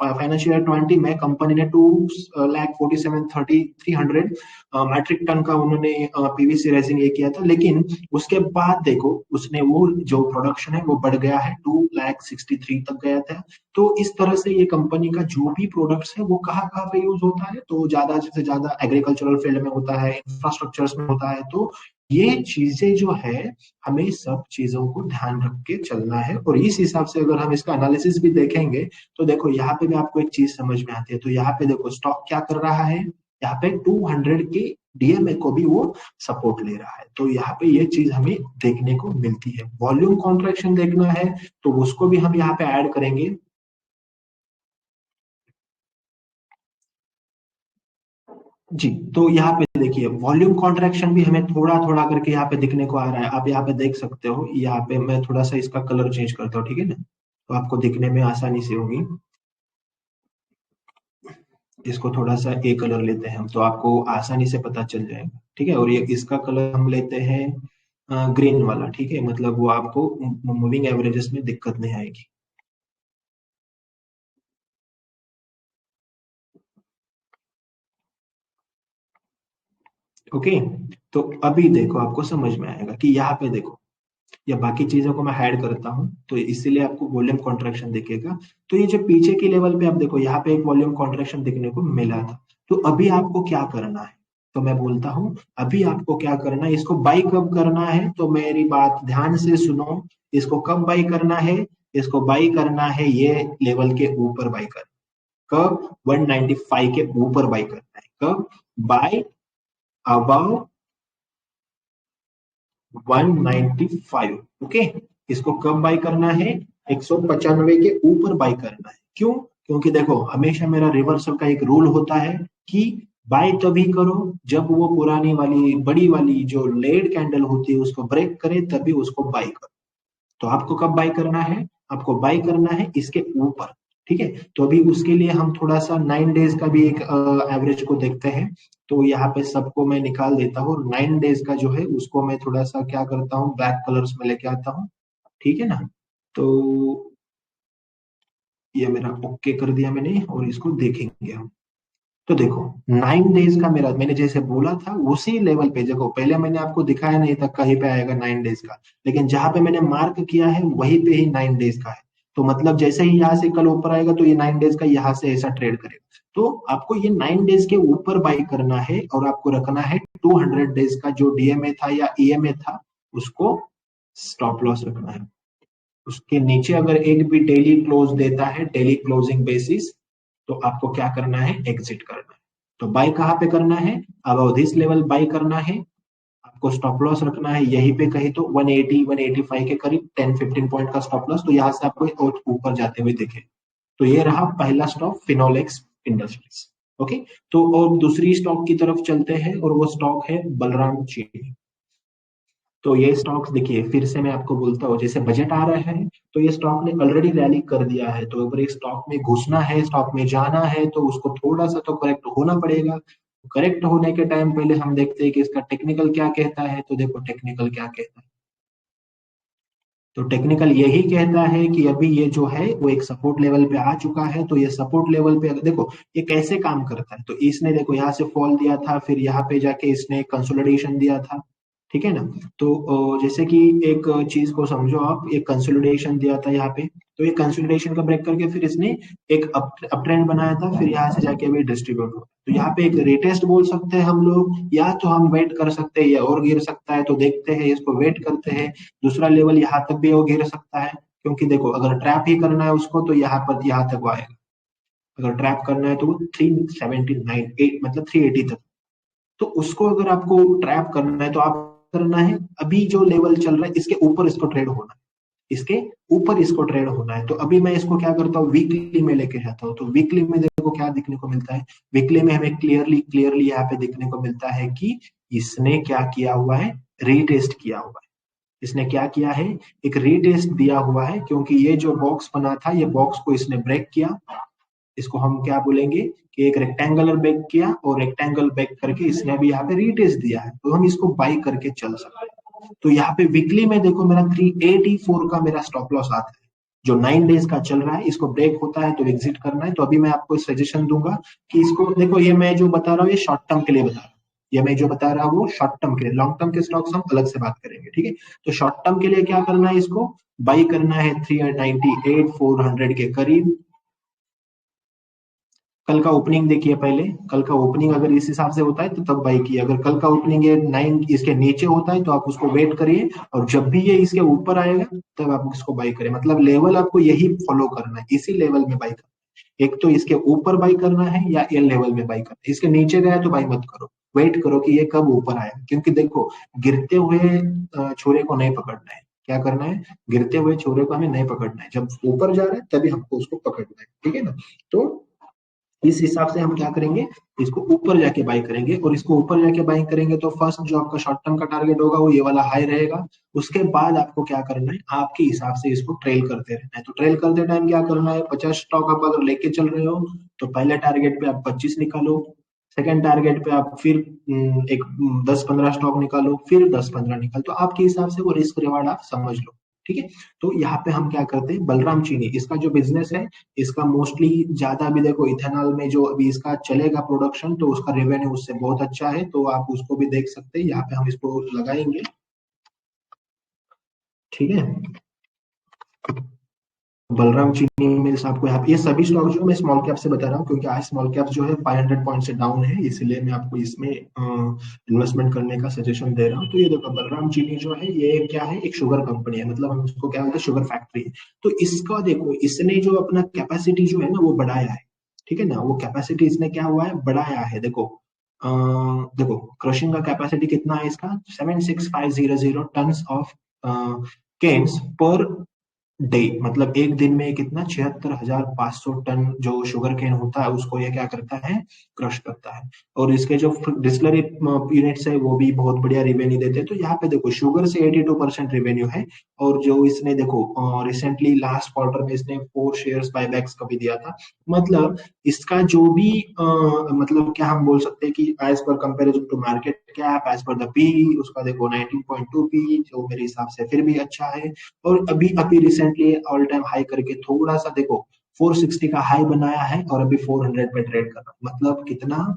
फाइनेंशियल ईयर 20 में कंपनी ने 2,47,300 मैट्रिक टन का उन्होंने पीवीसी रेजिन ये किया था। लेकिन उसके बाद देखो उसने वो जो प्रोडक्शन है वो बढ़ गया है, 2,63 तक गया था। तो इस तरह से ये कंपनी का जो भी प्रोडक्ट्स है वो कहाँ कहाँ पे यूज होता है, तो ज्यादा से ज्यादा एग्रीकल्चरल फील्ड में होता है, इंफ्रास्ट्रक्चर्स में होता है। तो ये चीजें जो है, हमें सब चीजों को ध्यान रख के चलना है। और इस हिसाब से अगर हम इसका एनालिसिस भी देखेंगे तो देखो यहाँ पे भी आपको एक चीज समझ में आती है। तो यहाँ पे देखो स्टॉक क्या कर रहा है, यहाँ पे 200 के डीएमए को भी वो सपोर्ट ले रहा है। तो यहाँ पे ये चीज हमें देखने को मिलती है। वॉल्यूम कॉन्ट्रैक्शन देखना है तो उसको भी हम यहाँ पे ऐड करेंगे। जी, तो यहाँ पे देखिए वॉल्यूम कॉन्ट्रैक्शन भी हमें थोड़ा थोड़ा करके यहाँ पे दिखने को आ रहा है। आप यहाँ पे देख सकते हो, यहाँ पे मैं थोड़ा सा इसका कलर चेंज करता हूँ, ठीक है ना, तो आपको दिखने में आसानी से होगी। इसको थोड़ा सा ए कलर लेते हैं हम, तो आपको आसानी से पता चल जाएगा। ठीक है, और ये इसका कलर हम लेते हैं ग्रीन वाला। ठीक है, मतलब वो आपको मूविंग एवरेजेस में दिक्कत नहीं आएगी। ओके, तो अभी देखो आपको समझ में आएगा कि यहाँ पे देखो, या बाकी चीजों को मैं हाइड करता हूँ तो इसीलिए आपको वॉल्यूम कॉन्ट्रैक्शन दिखेगा। तो ये जो पीछे की लेवल पे आप देखो, यहाँ पे एक वॉल्यूम कॉन्ट्रैक्शन दिखने को मिला था। तो अभी आपको क्या करना है, तो मैं बोलता हूँ अभी आपको क्या करना है, इसको बाई कब करना है, तो मेरी बात ध्यान से सुनो। इसको कब बाई करना है, इसको बाई करना है ये लेवल के ऊपर बाई करना। कब? 195 के ऊपर बाई करना है। कब? Bye above 195। ओके, इसको कब बाय करना है? 195 के ऊपर बाय करना है। क्यों? क्योंकि देखो हमेशा मेरा रिवर्सल का एक रूल होता है कि बाय तभी करो जब वो पुरानी वाली बड़ी वाली जो लेड कैंडल होती है उसको ब्रेक करे, तभी उसको बाय करो। तो आपको कब बाय करना है? आपको बाय करना है इसके ऊपर। ठीक है, तो अभी उसके लिए हम थोड़ा सा 9 डेज का भी एक एवरेज को देखते हैं। तो यहाँ पे सबको मैं निकाल देता हूँ। 9 डेज का जो है उसको मैं थोड़ा सा क्या करता हूँ, ब्लैक कलर्स में लेके आता हूँ। ठीक है ना? तो ये मेरा ओके कर दिया मैंने, और इसको देखेंगे हम। तो देखो 9 डेज का मेरा, मैंने जैसे बोला था उसी लेवल पे, देखो पहले मैंने आपको दिखाया नहीं था कहीं पे आएगा 9 डेज का, लेकिन जहां पे मैंने मार्क किया है वहीं पे ही 9 डेज का है। तो मतलब जैसे ही यहाँ से कल ऊपर आएगा तो ये 9 डेज का यहाँ से ऐसा ट्रेड करेगा। तो आपको ये 9 डेज के ऊपर बाई करना है, और आपको रखना है 200 डेज का जो डीएमए था या ईएमए था उसको स्टॉप लॉस रखना है। उसके नीचे अगर एक भी डेली क्लोज देता है, डेली क्लोजिंग बेसिस, तो आपको क्या करना है? एग्जिट करना है। तो बाय कहाँ पे करना है? अबाउ दिस लेवल बाय करना है। आपको स्टॉप लॉस रखना है यहीं पे कहीं तो 180 185 के करीब, 10-15 पॉइंट का स्टॉप लॉस, तो यहाँ से आपको और ऊपर जाते हुए दिखे। तो ये रहा पहला स्टॉक, फिनोलेक्स इंडस्ट्रीज। ओके, तो और दूसरी स्टॉक की तरफ चलते हैं, और वो स्टॉक है बलराम चीनी। तो ये स्टॉक्स देखिए, फिर से मैं आपको बोलता हूँ, जैसे बजट आ रहा है तो ये स्टॉक ने ऑलरेडी रैली कर दिया है, तो अगर एक स्टॉक में घुसना है, स्टॉक में जाना है, तो उसको थोड़ा सा तो करेक्ट होना पड़ेगा। करेक्ट होने के टाइम पहले हम देखते हैं कि इसका टेक्निकल क्या कहता है। तो देखो टेक्निकल क्या कहता है। तो टेक्निकल यही कहता है कि अभी ये जो है वो एक सपोर्ट लेवल पे आ चुका है। तो ये सपोर्ट लेवल पे अगर देखो ये कैसे काम करता है, तो इसने देखो यहाँ से फॉल दिया था, फिर यहाँ पे जाके इसने कंसोलिडेशन दिया था। ठीक है ना? तो जैसे कि एक चीज को समझो आप, एक कंसोलिडेशन दिया था यहाँ पे, तो ये कंसोलिडेशन का ब्रेक करके फिर इसने एक अप ट्रेंड बनाया था, फिर यहाँ से जाके अभी डिस्ट्रीब्यूट हुआ। तो यहाँ पे एक रिटेस्ट बोल सकते हैं हम लोग, या तो हम वेट कर सकते हैं, या और गिर सकता है तो देखते हैं, इसको वेट करते हैं। दूसरा लेवल यहाँ तक भी वो गिर सकता है, क्योंकि देखो अगर ट्रैप ही करना है उसको तो यहाँ पर यहाँ तक वो आएगा। अगर ट्रैप करना है तो वो 379 8 मतलब 380 तक। तो उसको अगर आपको ट्रैप करना है तो आप करना है, अभी जो लेवल चल रहा है इसके ऊपर इसको ट्रेड होना है। इसके ऊपर इसको ट्रेड होना है। तो अभी मैं इसको क्या करता हूँ, वीकली में लेके जाता हूँ। तो वीकली में देखो क्या दिखने को मिलता है। वीकली में हमें क्लियरली क्लियरली यहाँ पे दिखने को मिलता है कि इसने क्या किया हुआ है, रीटेस्ट किया हुआ है। इसने क्या किया है, एक रीटेस्ट दिया हुआ है, क्योंकि ये जो बॉक्स बना था ये बॉक्स को इसने ब्रेक किया। इसको हम क्या बोलेंगे कि एक रेक्टेंगुलर ब्रेक किया, और रेक्टेंगल ब्रेक करके इसने अभी यहाँ पे रीटेस्ट दिया है, तो हम इसको बाई करके चल सकते हैं। तो यहाँ पे वीकली में देखो मेरा 384 का मेरा स्टॉप लॉस आता है, जो 9 डेज का चल रहा है। इसको ब्रेक होता है तो एग्जिट करना है। तो अभी मैं आपको सजेशन दूंगा कि इसको देखो, ये मैं जो बता रहा हूँ ये शॉर्ट टर्म के लिए बता रहा हूँ। ये मैं जो बता रहा हूँ वो शॉर्ट टर्म के लिए, लॉन्ग टर्म के स्टॉक्स हम अलग से बात करेंगे। ठीक है, तो शॉर्ट टर्म के लिए क्या करना है, इसको बाई करना है 398 400 के करीब। कल का ओपनिंग देखिए पहले, कल का ओपनिंग अगर इस हिसाब से होता है तो तब बाई किए। अगर कल का ओपनिंग ये 9 इसके नीचे होता है तो आप उसको वेट करिए, और जब भी ये इसके ऊपर आएगा तब आप इसको बाई करें। मतलब लेवल आपको यही फॉलो करना है, इसी लेवल में बाई करना है। एक तो इसके ऊपर बाई करना है, या ये लेवल में बाई करना है। इसके नीचे गया तो बाई मत करो, वेट करो कि ये कब ऊपर आएगा। क्योंकि देखो गिरते हुए छोरे को नहीं पकड़ना है। क्या करना है, गिरते हुए छोरे को हमें नहीं पकड़ना है, जब ऊपर जा रहा है तभी हमको उसको पकड़ना है। ठीक है ना? तो इस हिसाब से हम क्या करेंगे, इसको ऊपर जाके बाई करेंगे। और इसको ऊपर जाके बाई करेंगे तो फर्स्ट जो आपका शॉर्ट टर्म का टारगेट होगा वो ये वाला हाई रहेगा। उसके बाद आपको क्या करना है, आपके हिसाब से इसको ट्रेल करते रहना है। तो ट्रेल करते टाइम क्या करना है, 50 स्टॉक आप अगर लेके चल रहे हो तो पहले टारगेट पे आप 25 निकालो, सेकंड टारगेट पे आप फिर एक 10-15 स्टॉक निकालो, फिर 10-15 निकालो। तो आपके हिसाब से वो रिस्क रिवार्ड आप समझ लो। ठीक है, तो यहाँ पे हम क्या करते हैं, बलराम चीनी इसका जो बिजनेस है, इसका मोस्टली ज्यादा भी देखो इथेनॉल में जो अभी इसका चलेगा प्रोडक्शन, तो उसका रेवेन्यू उससे बहुत अच्छा है। तो आप उसको भी देख सकते हैं, यहाँ पे हम इसको लगाएंगे। ठीक है, बलराम चीनी मिल्स आपको यहाँ पे, ये सभी स्टॉक जो मैं स्मॉल कैप से बता रहा हूँ क्योंकि आज स्मॉल कैप जो है 500 पॉइंट से डाउन है, इसलिए मैं आपको इसमें इन्वेस्टमेंट करने का सजेशन दे रहा हूँ। तो ये देखो बलराम चीनी जो है ये क्या है, एक शुगर कंपनी है, मतलब हम इसको क्या बोलते हैं, शुगर फैक्ट्री है। तो इसका देखो, इसने जो अपना कैपेसिटी जो है ना वो बढ़ाया है, ठीक है ना, वो कैपेसिटी इसने क्या हुआ है, बढ़ाया है। देखो देखो क्रशिंग का कैपेसिटी कितना है इसका, 76500 tons of cans per day, मतलब एक दिन में कितना, 76,500 टन जो शुगर केन होता है उसको ये क्या करता है, क्रश करता है। और इसके जो डिस्लरी यूनिट्स है वो भी बहुत बढ़िया रिवेन्यू देते हैं। तो यहाँ पे देखो शुगर से 82% रिवेन्यू है। और जो इसने देखो रिसेंटली लास्ट क्वार्टर में इसने 4 शेयर्स बायबैक्स का भी दिया था। मतलब इसका जो भी मतलब क्या हम बोल सकते हैं कि as per comparison to market cap, as per the P, उसका देखो 19.2 पी, जो मेरे हिसाब से फिर भी अच्छा है। और अभी अभी रिसेंटली ऑल टाइम हाई करके थोड़ा सा देखो 460 का हाई बनाया है और अभी 400 पे ट्रेड कर रहा है। मतलब कितना,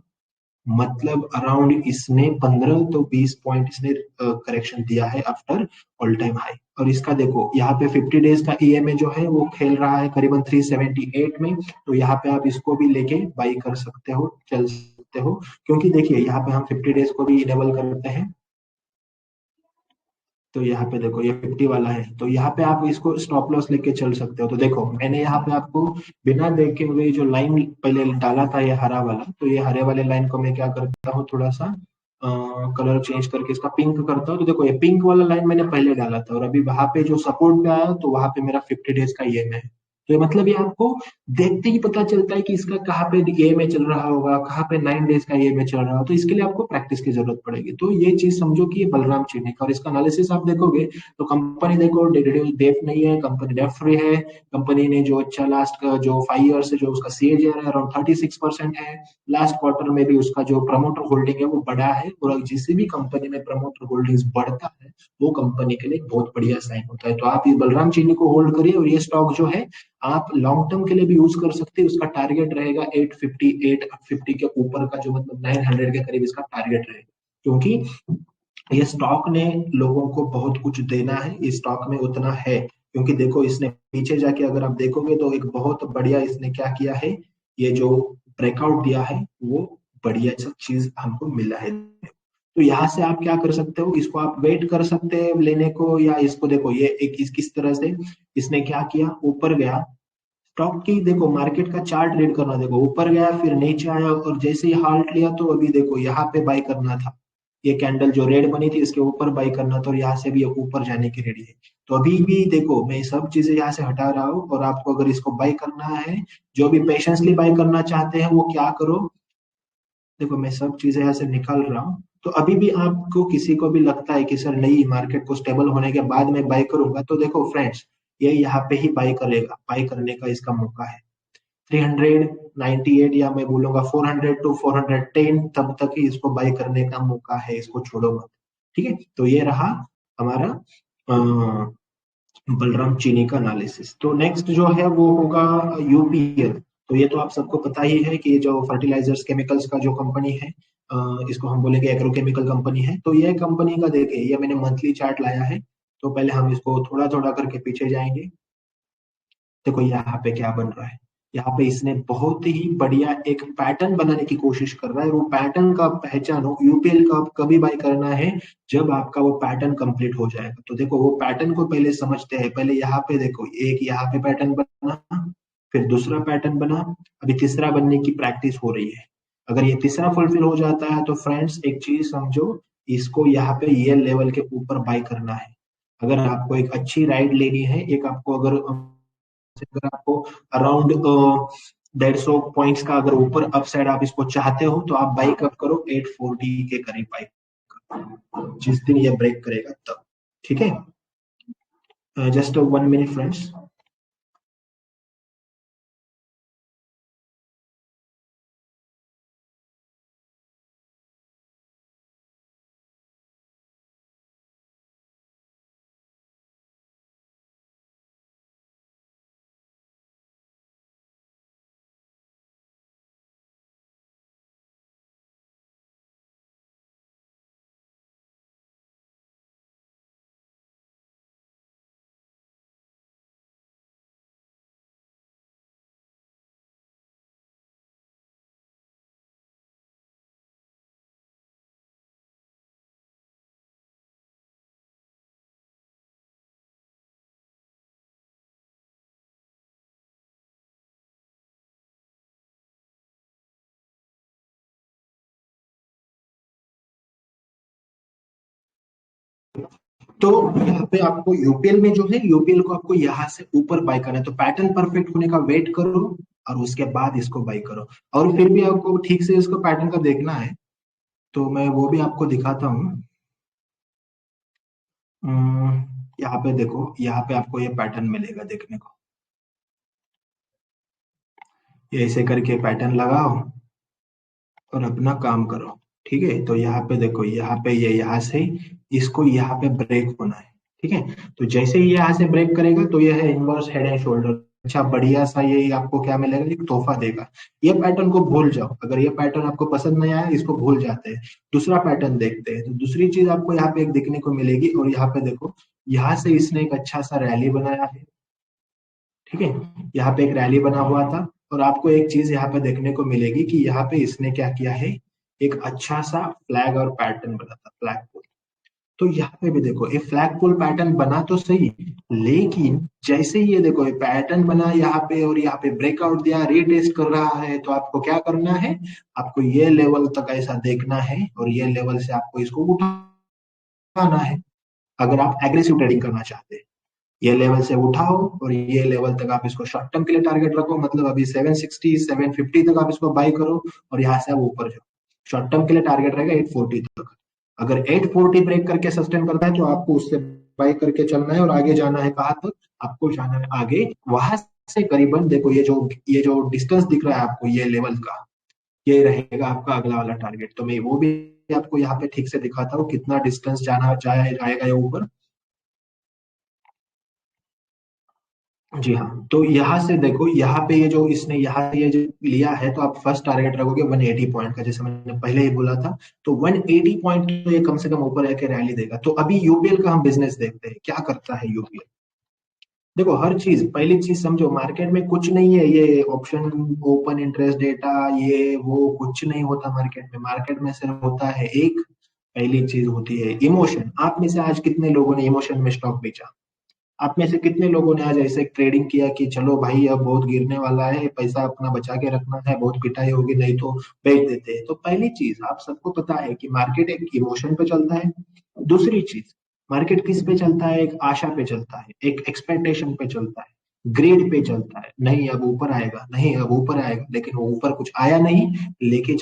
मतलब अराउंड इसने 15 तो 20 पॉइंट इसने करेक्शन दिया है आफ्टर ऑल टाइम हाई। और इसका देखो यहाँ पे 50 डेज का ईएमए जो है वो खेल रहा है करीबन 378 में। तो यहाँ पे आप इसको भी लेके बाई कर सकते हो, चल सकते हो। क्योंकि देखिए यहाँ पे हम 50 डेज को भी इनेबल करते हैं। तो यहाँ पे देखो ये 50 वाला है, तो यहाँ पे आप इसको स्टॉप लॉस लेके चल सकते हो। तो देखो मैंने यहाँ पे आपको बिना देखे हुए जो लाइन पहले डाला था ये हरा वाला, तो ये हरे वाले लाइन को मैं क्या करता हूँ, थोड़ा सा कलर चेंज करके इसका पिंक करता हूँ। तो देखो ये पिंक वाला लाइन मैंने पहले डाला था और अभी वहां पे जो सपोर्ट पे आया तो वहां पे मेरा 50 डेज का ईएमआई है। तो ये मतलब ये आपको देखते ही पता चलता है कि इसका कहाँ पे ईएमआई चल रहा होगा, कहाँ पे 9 डेज का ईएमआई चल रहा होगा। तो इसके लिए आपको प्रैक्टिस की जरूरत पड़ेगी। तो ये चीज समझो कि ये बलराम चीनी का, और इसका एनालिसिस आप देखोगे तो कंपनी देखो डेट नहीं है, कंपनी डेट फ्री है। कंपनी ने जो अच्छा लास्ट का जो 5 ईयर से जो उसका सीएजीआर है अराउंड 36% है। लास्ट क्वार्टर में भी उसका जो प्रमोटर होल्डिंग है वो बढ़ा है, और जिस भी कंपनी में प्रमोटर होल्डिंग्स बढ़ता है वो कंपनी के लिए एक बहुत बढ़िया साइन होता है। तो आप ये बलराम चीनी को होल्ड करिए, और ये स्टॉक जो है आप लॉन्ग टर्म के लिए भी यूज कर सकते हैं। उसका टारगेट रहेगा 850 के ऊपर का, जो मतलब 900 के करीब इसका टारगेट रहेगा। क्योंकि ये स्टॉक ने लोगों को बहुत कुछ देना है, इस स्टॉक में उतना है। क्योंकि देखो इसने पीछे जाके अगर आप देखोगे तो एक बहुत बढ़िया इसने क्या किया है, ये जो ब्रेकआउट दिया है वो बढ़िया सा चीज हमको मिला है। तो यहाँ से आप क्या कर सकते हो, इसको आप वेट कर सकते हैं लेने को, या इसको देखो ये एक किस तरह से इसने क्या किया, ऊपर गया। स्टॉक की देखो मार्केट का चार्ट रीड करना, देखो ऊपर गया फिर नीचे आया और जैसे ही हाल्ट लिया तो अभी देखो यहाँ पे बाई करना था। ये कैंडल जो रेड बनी थी इसके ऊपर बाई करना था, और यहाँ से भी ये ऊपर जाने की रेडी है। तो अभी भी देखो मैं सब चीजें यहाँ से हटा रहा हूँ, और आपको अगर इसको बाई करना है, जो भी पेशेंसली बाई करना चाहते हैं वो क्या करो, देखो मैं सब चीजें यहाँ से निकाल रहा हूँ। तो अभी भी आपको किसी को भी लगता है कि सर नहीं मार्केट को स्टेबल होने के बाद मैं बाई करूंगा, तो देखो फ्रेंड्स ये यहाँ पे ही बाई करेगा, बाई करने का इसका मौका है। 398 या मैं बोलूंगा 400 to 410 तब तक ही इसको बाई करने का मौका है, इसको छोड़ो मत। ठीक है, तो ये रहा हमारा बलराम चीनी का एनालिसिस। तो नेक्स्ट जो है वो होगा यूपीएल। तो ये तो आप सबको पता ही है कि ये जो फर्टिलाइजर्स केमिकल्स का जो कंपनी है, इसको हम बोलेंगे एग्रोकेमिकल कंपनी है। तो ये कंपनी का देखिए ये मैंने मंथली चार्ट लाया है। तो पहले हम इसको थोड़ा थोड़ा करके पीछे जाएंगे। देखो यहाँ पे क्या बन रहा है, यहाँ पे इसने बहुत ही बढ़िया एक पैटर्न बनाने की कोशिश कर रहा है। वो पैटर्न का पहचानो, यूपीएल का आप कभी बाय करना है जब आपका वो पैटर्न कंप्लीट हो जाएगा। तो देखो वो पैटर्न को पहले समझते हैं। पहले यहाँ पे देखो एक यहाँ पे पैटर्न बना, फिर दूसरा पैटर्न बना, अभी तीसरा बनने की प्रैक्टिस हो रही है। अगर ये तीसरा फुलफिल हो जाता है तो फ्रेंड्स एक चीज समझो, इसको यहाँ पे ये लेवल के ऊपर बाय करना है। अगर आपको एक अच्छी राइड लेनी है, एक आपको अगर अगर आपको अराउंड 150 पॉइंट्स का अगर ऊपर अपसाइड आप इसको चाहते हो तो आप बाइक अप करो 840 के करीब बाइक करो, जिस दिन ये ब्रेक करेगा तब। ठीक है, जस्ट 1 मिनट फ्रेंड्स। तो यहाँ पे आपको यूपीएल में जो है, यूपीएल को आपको यहाँ से ऊपर बाय करना है, तो पैटर्न परफेक्ट होने का वेट करो और उसके बाद इसको बाय करो। और फिर भी आपको ठीक से इसको पैटर्न का देखना है, तो मैं वो भी आपको दिखाता हूँ। यहाँ पे देखो, यहाँ पे आपको ये पैटर्न मिलेगा देखने को। ये ऐसे करके पैटर्न लगाओ और अपना काम करो। ठीक है, तो यहाँ पे देखो, यहाँ पे ये यहाँ से इसको यहाँ पे ब्रेक होना है। ठीक है, तो जैसे ही यहाँ से ब्रेक करेगा तो ये है इनवर्स हेड एंड शोल्डर। अच्छा, बढ़िया सा ये आपको क्या मिलेगा, एक तोहफा देगा। ये पैटर्न को भूल जाओ, अगर ये पैटर्न आपको पसंद नहीं आया, इसको भूल जाते हैं। दूसरा पैटर्न देखते हैं, तो दूसरी चीज आपको यहाँ पे एक देखने को मिलेगी। और यहाँ पे देखो, यहाँ से इसने एक अच्छा सा रैली बनाया है। ठीक है, यहाँ पे एक रैली बना हुआ था। और आपको एक चीज यहाँ पे देखने को मिलेगी कि यहाँ पे इसने क्या किया है, एक अच्छा सा फ्लैग और पैटर्न बना था, फ्लैग पुल। तो यहाँ पे भी देखो, ये फ्लैग पुल पैटर्न बना तो सही, लेकिन जैसे ही ये देखो ये पैटर्न बना यहाँ पे और यहाँ पे ब्रेकआउट दिया, रीटेस्ट कर रहा है, तो आपको क्या करना है, आपको ये लेवल तक ऐसा देखना है और ये लेवल से आपको इसको उठाना है, अगर आप एग्रेसिव ट्रेडिंग करना चाहते हैं। ये लेवल से उठाओ और ये लेवल तक आप इसको शॉर्ट टर्म के लिए टारगेट रखो, मतलब अभी 760 750 तक आप इसको बाई करो और यहाँ से आप ऊपर जाओ। शॉर्ट टर्म के लिए टारगेट रहेगा 840 तक। अगर 840 ब्रेक करके सस्टेन करता है तो आपको उससे बाई करके चलना है और आगे जाना है। कहाँ तक आपको जाना है, आगे वहां से करीबन देखो, ये जो डिस्टेंस दिख रहा है आपको, ये लेवल का, ये रहेगा आपका अगला वाला टारगेट। तो मैं वो भी आपको यहाँ पे ठीक से दिखाता हूँ, कितना डिस्टेंस जाएगा ये ऊपर। जी हाँ, तो यहाँ से देखो, यहाँ पे ये जो इसने यहाँ ये जो लिया है, तो आप फर्स्ट टारगेट रखोगे 180 पॉइंट का, जैसे मैंने पहले ही बोला था। तो 180 पॉइंट तो ये कम से कम ऊपर आके रैली देगा। तो अभी यूपीएल का हम बिजनेस देखते हैं, क्या करता है यूपीएल। देखो, हर चीज, पहली चीज समझो, मार्केट में कुछ नहीं है, ये ऑप्शन, ओपन इंटरेस्ट डेटा, ये वो कुछ नहीं होता मार्केट में। मार्केट में सिर्फ होता है एक, पहली चीज होती है इमोशन। आप में से आज कितने लोगों ने इमोशन में स्टॉक बेचा? आप में से कितने लोगों ने आज ऐसे ट्रेडिंग किया कि चलो भाई अब बहुत गिरने वाला है, पैसा अपना बचा के रखना है, बहुत पिटाई होगी नहीं तो बेच देते हैं? तो पहली चीज, आप सबको पता है कि मार्केट एक इमोशन पे चलता है। दूसरी चीज, मार्केट किस पे चलता है, एक आशा पे चलता है, एक एक्सपेक्टेशन पे चलता है, ग्रेड पे चलता है। नहीं अब ऊपर आएगा, नहीं अब ऊपर आएगा, लेकिन वो ऊपर कुछ आया नहीं, लेके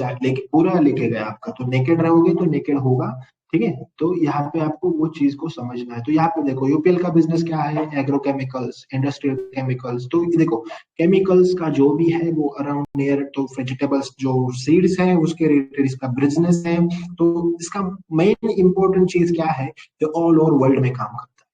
पूरा लेके गया आपका। तो नेकेड रहोगे तो नेकेड होगा। ठीक है, तो यहाँ पे आपको वो चीज को समझना है। तो यहाँ पे देखो, यूपीएल का बिजनेस क्या है, एग्रोकेमिकल्स, इंडस्ट्रियल केमिकल्स। तो ये देखो, केमिकल्स का जो भी है वो अराउंड नियर, तो वेजिटेबल्स जो सीड्स है उसके रिलेटेड इसका बिजनेस है। तो इसका मेन इंपॉर्टेंट चीज क्या है, ये ऑल ओवर वर्ल्ड में काम करता है।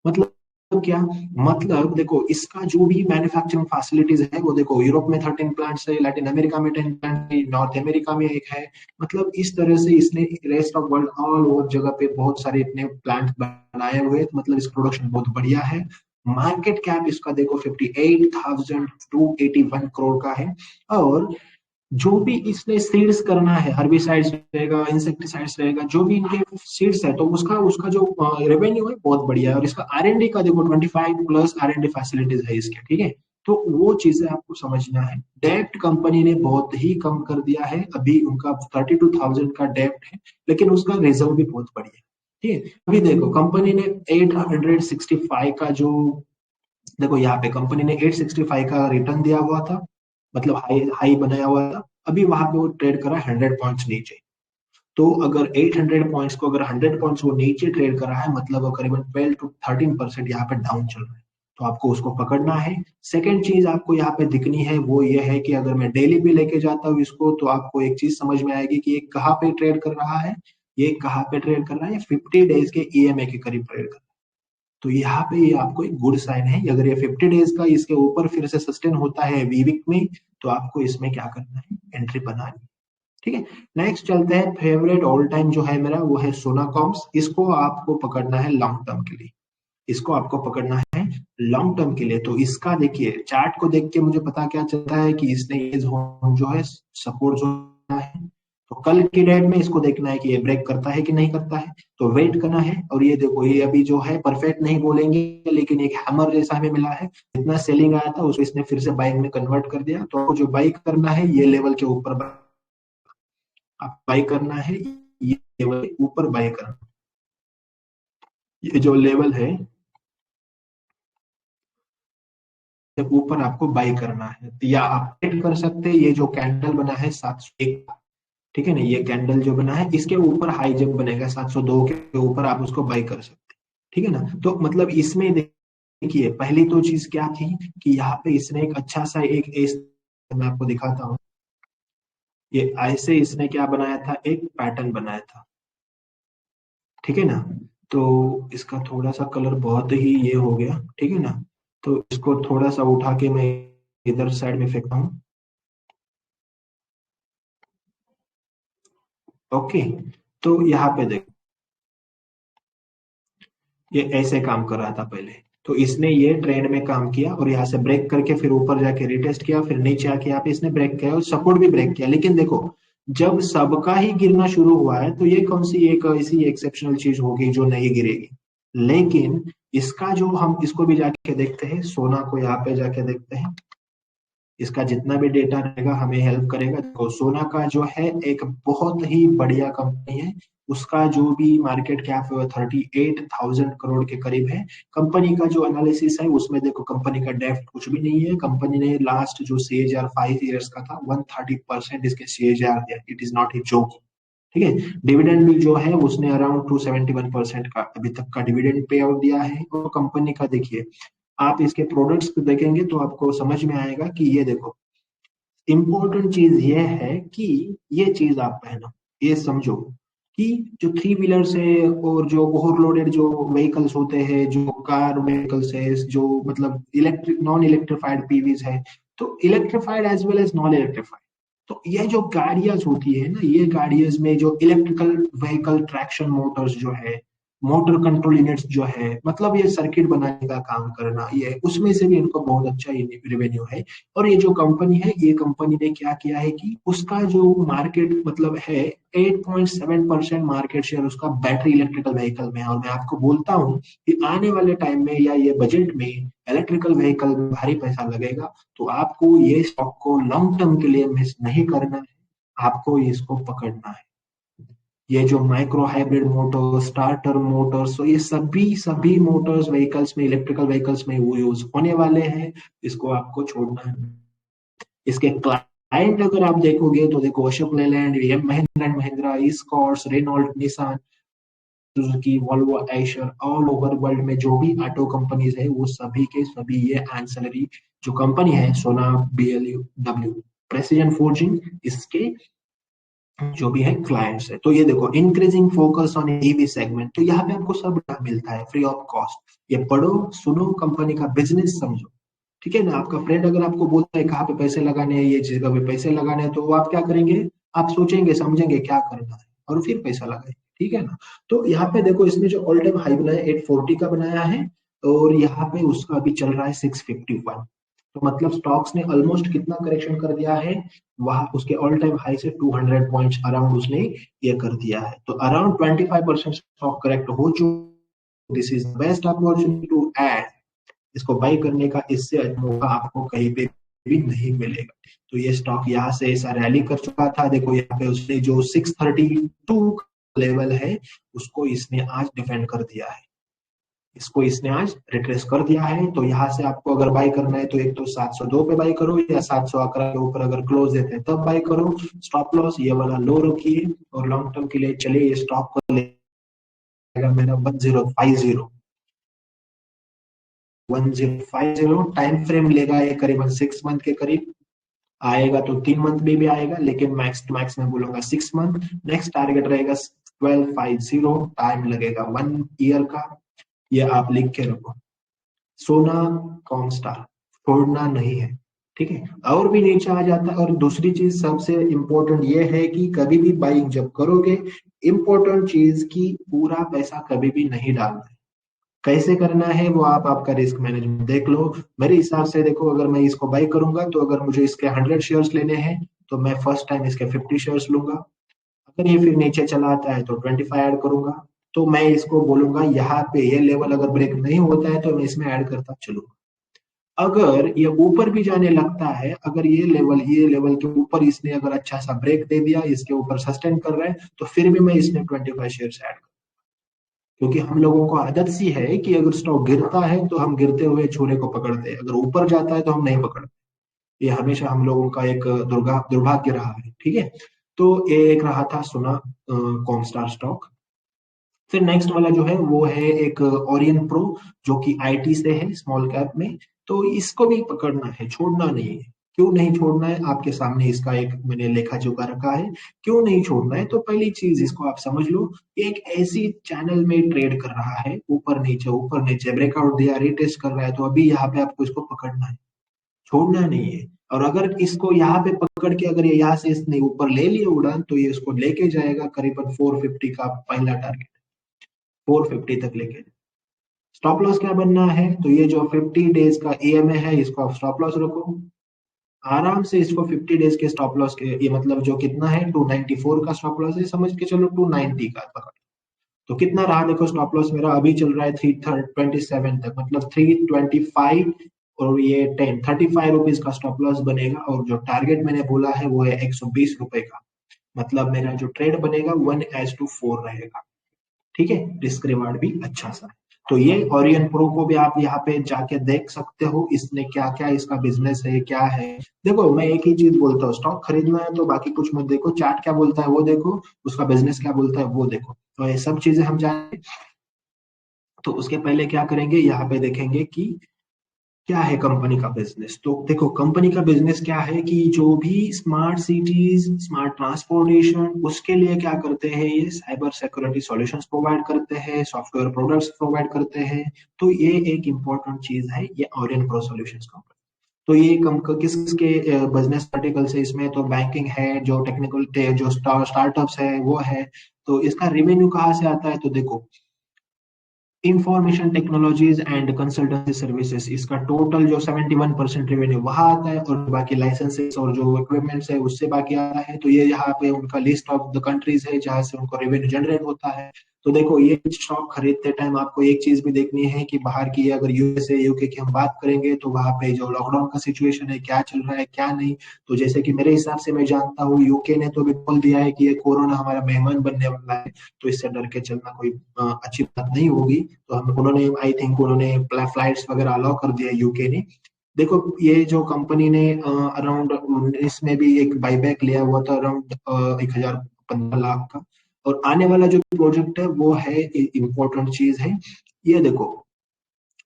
मतलब क्या, मतलब देखो, इसका जो भी मैन्युफैक्चरिंग फैसिलिटीज है वो देखो, यूरोप में 13 प्लांट्स है, लैटिन अमेरिका में 10 प्लांट है, नॉर्थ अमेरिका में एक है। मतलब इस तरह से इसने rest of world all over जगह पे बहुत सारे इतने प्लांट बनाए हुए हैं। तो मतलब इसका प्रोडक्शन बहुत बढ़िया है। मार्केट कैप इसका देखो 58,281 करोड़ का है। और जो भी इसने सीड्स करना है, हर्बिसाइड्स रहेगा, इंसेक्टिसाइड्स रहेगा, जो भी इनके सीड्स है, तो उसका उसका जो रेवेन्यू है बहुत बढ़िया है। और इसका आर एंड डी का देखो 25 plus R and D facilities है इसके। ठीक है, तो वो चीजें आपको समझना है। डेप्ट कंपनी ने बहुत ही कम कर दिया है, अभी उनका 32,000 का डेप्ट है, लेकिन उसका रिजर्व भी बहुत बढ़िया है। ठीक है, अभी देखो कंपनी ने 865 का जो, देखो यहाँ पे कंपनी ने 865 का रिटर्न दिया हुआ था, मतलब हाई हाई बनाया हुआ था। अभी वहां पे वो ट्रेड कर रहा है 100 पॉइंट्स नीचे। तो अगर 800 पॉइंट्स को अगर 100 पॉइंट्स वो नीचे ट्रेड कर रहा है, मतलब वो करीबन 12 to 13% यहाँ पे डाउन चल रहा है। तो आपको उसको पकड़ना है। सेकेंड चीज आपको यहाँ पे दिखनी है वो ये है कि अगर मैं डेली पे लेके जाता हूँ इसको, तो आपको एक चीज समझ में आएगी कि ये कहाँ पे ट्रेड कर रहा है, ये कहाँ पे ट्रेड कर रहा है, 50 डेज के ईएमए के करीब ट्रेड कर रहा है। तो यहाँ पे ये आपको एक गुड साइन है। अगर ये 50 डेज का इसके ऊपर फिर से सस्टेन होता है वीक में, तो आपको इसमें क्या करना है, एंट्री बनानी है। ठीक है, नेक्स्ट चलते हैं। फेवरेट ऑल टाइम जो है मेरा वो है सोना कॉम्स। इसको आपको पकड़ना है लॉन्ग टर्म के लिए, इसको आपको पकड़ना है लॉन्ग टर्म के लिए। तो इसका देखिए, चार्ट को देख के मुझे पता क्या चलता है कि इसने ये जोन जो है, सपोर्ट जोन है। तो कल की डेट में इसको देखना है कि ये ब्रेक करता है कि नहीं करता है, तो वेट करना है। और ये देखो, ये अभी जो है परफेक्ट नहीं बोलेंगे, लेकिन एक हैमर जैसा हमें मिला है। जितना सेलिंग आया था उसको इसने फिर से बाइंग में कन्वर्ट कर दिया। तो आपको जो बाई करना है, ये लेवल के ऊपर आप बाई करना है, ये लेवल के ऊपर बाई करना। ये जो लेवल है ऊपर आपको बाई करना है, या आप ट्रेड कर सकते हैं। ये जो कैंडल बना है 701, ठीक है ना, ये कैंडल जो बना है इसके ऊपर हाई जब बनेगा 702 के ऊपर आप उसको बाई कर सकते हैं, ठीक है ना। तो मतलब इसमें देखिए पहली तो चीज क्या थी कि यहाँ पे इसने एक अच्छा सा एक मैं आपको दिखाता हूँ। ये ऐसे इसने क्या बनाया था, एक पैटर्न बनाया था, ठीक है ना। तो इसका थोड़ा सा कलर बहुत ही ये हो गया, ठीक है ना। तो इसको थोड़ा सा उठा के मैं इधर साइड में फेंकता हूँ। ओके, तो यहाँ पे देखो ये ऐसे काम कर रहा था पहले। तो इसने ये ट्रेंड में काम किया और यहाँ से ब्रेक करके फिर ऊपर जाके रिटेस्ट किया, फिर नीचे आके यहाँ पे इसने ब्रेक किया और सपोर्ट भी ब्रेक किया। लेकिन देखो जब सबका ही गिरना शुरू हुआ है तो ये कौन सी एक ऐसी एक्सेप्शनल चीज होगी जो नहीं गिरेगी। लेकिन इसका जो हम इसको भी जाके देखते हैं, सोना को यहाँ पे जाके देखते हैं। इसका जितना भी डेटा रहेगा हमें हेल्प करेगा। देखो सोना का जो है एक बहुत ही बढ़िया कंपनी है, उसका जो भी मार्केट कैप है वो 38,000 करोड़ के करीब है। कंपनी का जो एनालिसिस है उसमें देखो कंपनी का डेप्ट कुछ भी नहीं है। कंपनी ने लास्ट जो CAGR 5 ईयर्स का था 130% इसके CAGR दिया, it is not a joke, ठीक है। डिविडेंड भी जो है उसने अराउंड 271% का अभी तक का डिविडेंड पे आउट दिया है। और कंपनी का देखिए आप इसके प्रोडक्ट्स को देखेंगे तो आपको समझ में आएगा कि ये देखो इम्पोर्टेंट चीज ये है कि ये चीज आप पहनो, ये समझो कि जो थ्री व्हीलर्स है और जो ओवरलोडेड जो व्हीकल्स होते हैं, जो कार व्हीकल्स है, जो मतलब इलेक्ट्रिक नॉन इलेक्ट्रिफाइड पीवीज है, तो electrified as well as non electrified. तो ये जो गाड़ियां होती है ना, ये गाड़ियां में जो इलेक्ट्रिकल व्हीकल ट्रैक्शन मोटर्स जो है, मोटर कंट्रोल यूनिट्स जो है, मतलब ये सर्किट बनाने का काम करना, ये उसमें से भी इनको बहुत अच्छा रेवेन्यू है। और ये जो कंपनी है, ये कंपनी ने क्या किया है कि उसका जो मार्केट मतलब है 8.7% मार्केट शेयर उसका बैटरी इलेक्ट्रिकल व्हीकल में है। और मैं आपको बोलता हूँ कि आने वाले टाइम में या ये बजट में इलेक्ट्रिकल व्हीकल में भारी पैसा लगेगा। तो आपको ये स्टॉक को लॉन्ग टर्म के लिए मिस नहीं करना है, आपको इसको पकड़ना है। ये जो micro hybrid Motors, starter Motors, तो ये सभी सभी मोटर्स व्हीकल्स में, इलेक्ट्रिकल व्हीकल्स में वो यूज होने वाले हैं। इसको आपको छोड़ना है। इसके क्लाइंट अगर आप देखोगे तो देखो अशोक लेलैंड, महिंद्रा एंड महिंद्रा, स्कॉर्स, Renault, Nissan, Suzuki, Volvo, Eicher, all over world में जो भी ऑटो कंपनीज है वो सभी के सभी ये एंसिलरी जो कंपनी है, सोना, BLW, प्रेसिजन फोर्जिंग, इसके जो भी है क्लाइंट्स है। तो ये देखो increasing focus on EV segment, तो यहाँ पे आपको सब मिलता है फ्री ऑफ कॉस्ट। ये पढ़ो सुनो, कंपनी का बिजनेस समझो, ठीक है ना। आपका फ्रेंड अगर आपको बोलता है कहाँ पे पैसे लगाने हैं, ये जगह पे पैसे लगाने हैं, तो वो आप क्या करेंगे, आप सोचेंगे समझेंगे क्या करना है और फिर पैसा लगाएंगे, ठीक है ना। तो यहाँ पे देखो इसने जो ऑल टाइम हाई बनाया 840 का बनाया है, और यहाँ पे उसका अभी चल रहा है 651। तो मतलब स्टॉक्स ने ऑलमोस्ट कितना करेक्शन कर दिया है, वहां उसके ऑल टाइम हाई से 200 पॉइंट्स अराउंड उसने ये कर दिया है। तो अराउंड 25% स्टॉक करेक्ट हो चुका। This is best opportunity to add, इसको बाई करने का इससे अच्छा मौका आपको कहीं पे भी नहीं मिलेगा। तो ये स्टॉक यहाँ से ऐसा रैली कर चुका था, देखो यहाँ पे उसने जो 632 लेवल है उसको इसने आज डिफेंड कर दिया है, इसको इसने आज रिट्रेस कर दिया है। तो यहाँ से आपको अगर बाई करना है तो एक तो 702 पे बाई करो, या 711 के ऊपर अगर क्लोज देते हैं तब बाई करो। स्टॉप लॉस ये वाला लो रखिए और लॉन्ग टर्म के लिए चलिए। ये स्टॉक को लेगा मेरा 1050 टाइम फ्रेम लेगा ये करीबन 6 मंथ के करीब, आएगा तो 3 मंथ में भी आएगा, लेकिन मैक्स टू मैक्स मैं बोलूंगा 6 मंथ। नेक्स्ट टारगेट रहेगा 1250, टाइम लगेगा 1 ईयर का। ये आप लिख के रखो, सोना कॉमस्टार छोड़ना नहीं है, ठीक है। और भी नीचे आ जाता है। और दूसरी चीज सबसे इंपॉर्टेंट ये है कि कभी भी बाइंग जब करोगे, इंपॉर्टेंट चीज की पूरा पैसा कभी भी नहीं डालना है। कैसे करना है वो आप आपका रिस्क मैनेजमेंट देख लो। मेरे हिसाब से देखो अगर मैं इसको बाई करूंगा तो अगर मुझे इसके 100 शेयर्स लेने हैं तो मैं फर्स्ट टाइम इसके 50 शेयर्स लूंगा। अगर ये फिर नीचे चला आता है तो 25 ऐड करूंगा। तो मैं इसको बोलूंगा यहाँ पे ये लेवल अगर ब्रेक नहीं होता है तो मैं इसमें ऐड करता चलूंगा। अगर ये ऊपर भी जाने लगता है, अगर ये लेवल के ऊपर इसने अगर अच्छा सा ब्रेक दे दिया, इसके ऊपर सस्टेन कर रहा है, तो फिर भी मैं इसमें 25 शेयर्स ऐड, क्योंकि हम लोगों को आदत सी है कि अगर स्टॉक गिरता है तो हम गिरते हुए छोरे को पकड़ते हैं, अगर ऊपर जाता है तो हम नहीं पकड़ते। ये हमेशा हम लोगों का एक दुर्भाग्य रहा है। ठीक है। तो ये एक रहा था सोना कॉमस्टार स्टॉक। फिर नेक्स्ट वाला जो है वो है एक ओरियन प्रो, जो कि आईटी से है, स्मॉल कैप में। तो इसको भी पकड़ना है, छोड़ना नहीं है। क्यों नहीं छोड़ना है, आपके सामने इसका एक मैंने लेखा जोखा रखा है। क्यों नहीं छोड़ना है, तो पहली चीज इसको आप समझ लो, एक ऐसी चैनल में ट्रेड कर रहा है, ऊपर नीचे ब्रेकआउट दिया, रिटेस्ट कर रहा है, तो अभी यहाँ पे आपको इसको पकड़ना है, छोड़ना नहीं है। और अगर इसको यहाँ पे पकड़ के अगर ये यहाँ से इसने ऊपर ले लिया उड़ान, तो ये इसको लेके जाएगा करीबन 450 का पहला टारगेट, 450 तक लेके। स्टॉप लॉस क्या बनना है, तो ये जो 50 डेज का ईएमए है इसको आप स्टॉप लॉस रखो आराम से। इसको 50 डेज के स्टॉप लॉस के, ये मतलब जो कितना है 294 का स्टॉप लॉस है, समझ के चलो 290 का पकड़। तो कितना रहा देखो, स्टॉप लॉस मेरा अभी चल रहा है 327 तक, मतलब 325, और ये 35 रुपीज का स्टॉप लॉस बनेगा। और जो टारगेट मैंने बोला है वो है 120 रुपए का, मतलब मेरा जो ट्रेड बनेगा 1:4 रहेगा। ठीक है, रिस्क रिवार्ड भी अच्छा सा है। तो ये ओरियन प्रो को भी आप यहाँ पे जाके देख सकते हो, इसने क्या क्या इसका बिजनेस है क्या है। देखो मैं एक ही चीज बोलता हूँ, स्टॉक खरीदना है तो बाकी कुछ मत देखो, चार्ट क्या बोलता है वो देखो, उसका बिजनेस क्या बोलता है वो देखो। तो ये सब चीजें हम जाने, तो उसके पहले क्या करेंगे, यहाँ पे देखेंगे कि क्या है कंपनी का बिजनेस। तो देखो कंपनी का बिजनेस क्या है कि जो भी स्मार्ट सिटीज, स्मार्ट ट्रांसपोर्टेशन, उसके लिए क्या करते हैं, ये साइबर सिक्योरिटी सॉल्यूशंस प्रोवाइड करते हैं, सॉफ्टवेयर प्रोडक्ट्स प्रोवाइड करते हैं। तो ये एक इंपॉर्टेंट चीज है, ये ओरियन प्रो सॉल्यूशंस कंपनी। तो ये किस किसके बिजनेस वर्टिकल से, इसमें तो बैंकिंग है, जो टेक्निकल जो स्टार्टअप्स है वो है। तो इसका रेवेन्यू कहाँ से आता है, तो देखो information technologies and consultancy services, इसका टोटल जो 71% रेवेन्यू वहां आता है, और बाकी लाइसेंसेस और जो इक्विपमेंट्स है उससे बाकी आता है। तो ये यहाँ पे उनका लिस्ट ऑफ द कंट्रीज है जहां से उनको रेवेन्यू जनरेट होता है। तो देखो ये स्टॉक खरीदते टाइम आपको एक चीज भी देखनी है कि बाहर की, अगर यूएसए यूके की हम बात करेंगे, तो वहां पे जो लॉकडाउन का सिचुएशन है क्या चल रहा है क्या नहीं। तो जैसे कि मेरे हिसाब से मैं जानता हूँ, यूके ने तो भी बोल दिया है कि ये कोरोना हमारा मेहमान बनने वाला है, तो इससे डर के चलना कोई अच्छी बात नहीं होगी। तो हम उन्होंने आई थिंक उन्होंने फ्लाइट्स वगैरह अलाउ कर दिया यूके ने। देखो ये जो कंपनी ने अराउंड इसमें भी एक बाईबैक लिया हुआ था अराउंड 1,015 लाख का। और आने वाला जो प्रोजेक्ट है वो है इम्पोर्टेंट चीज है, ये देखो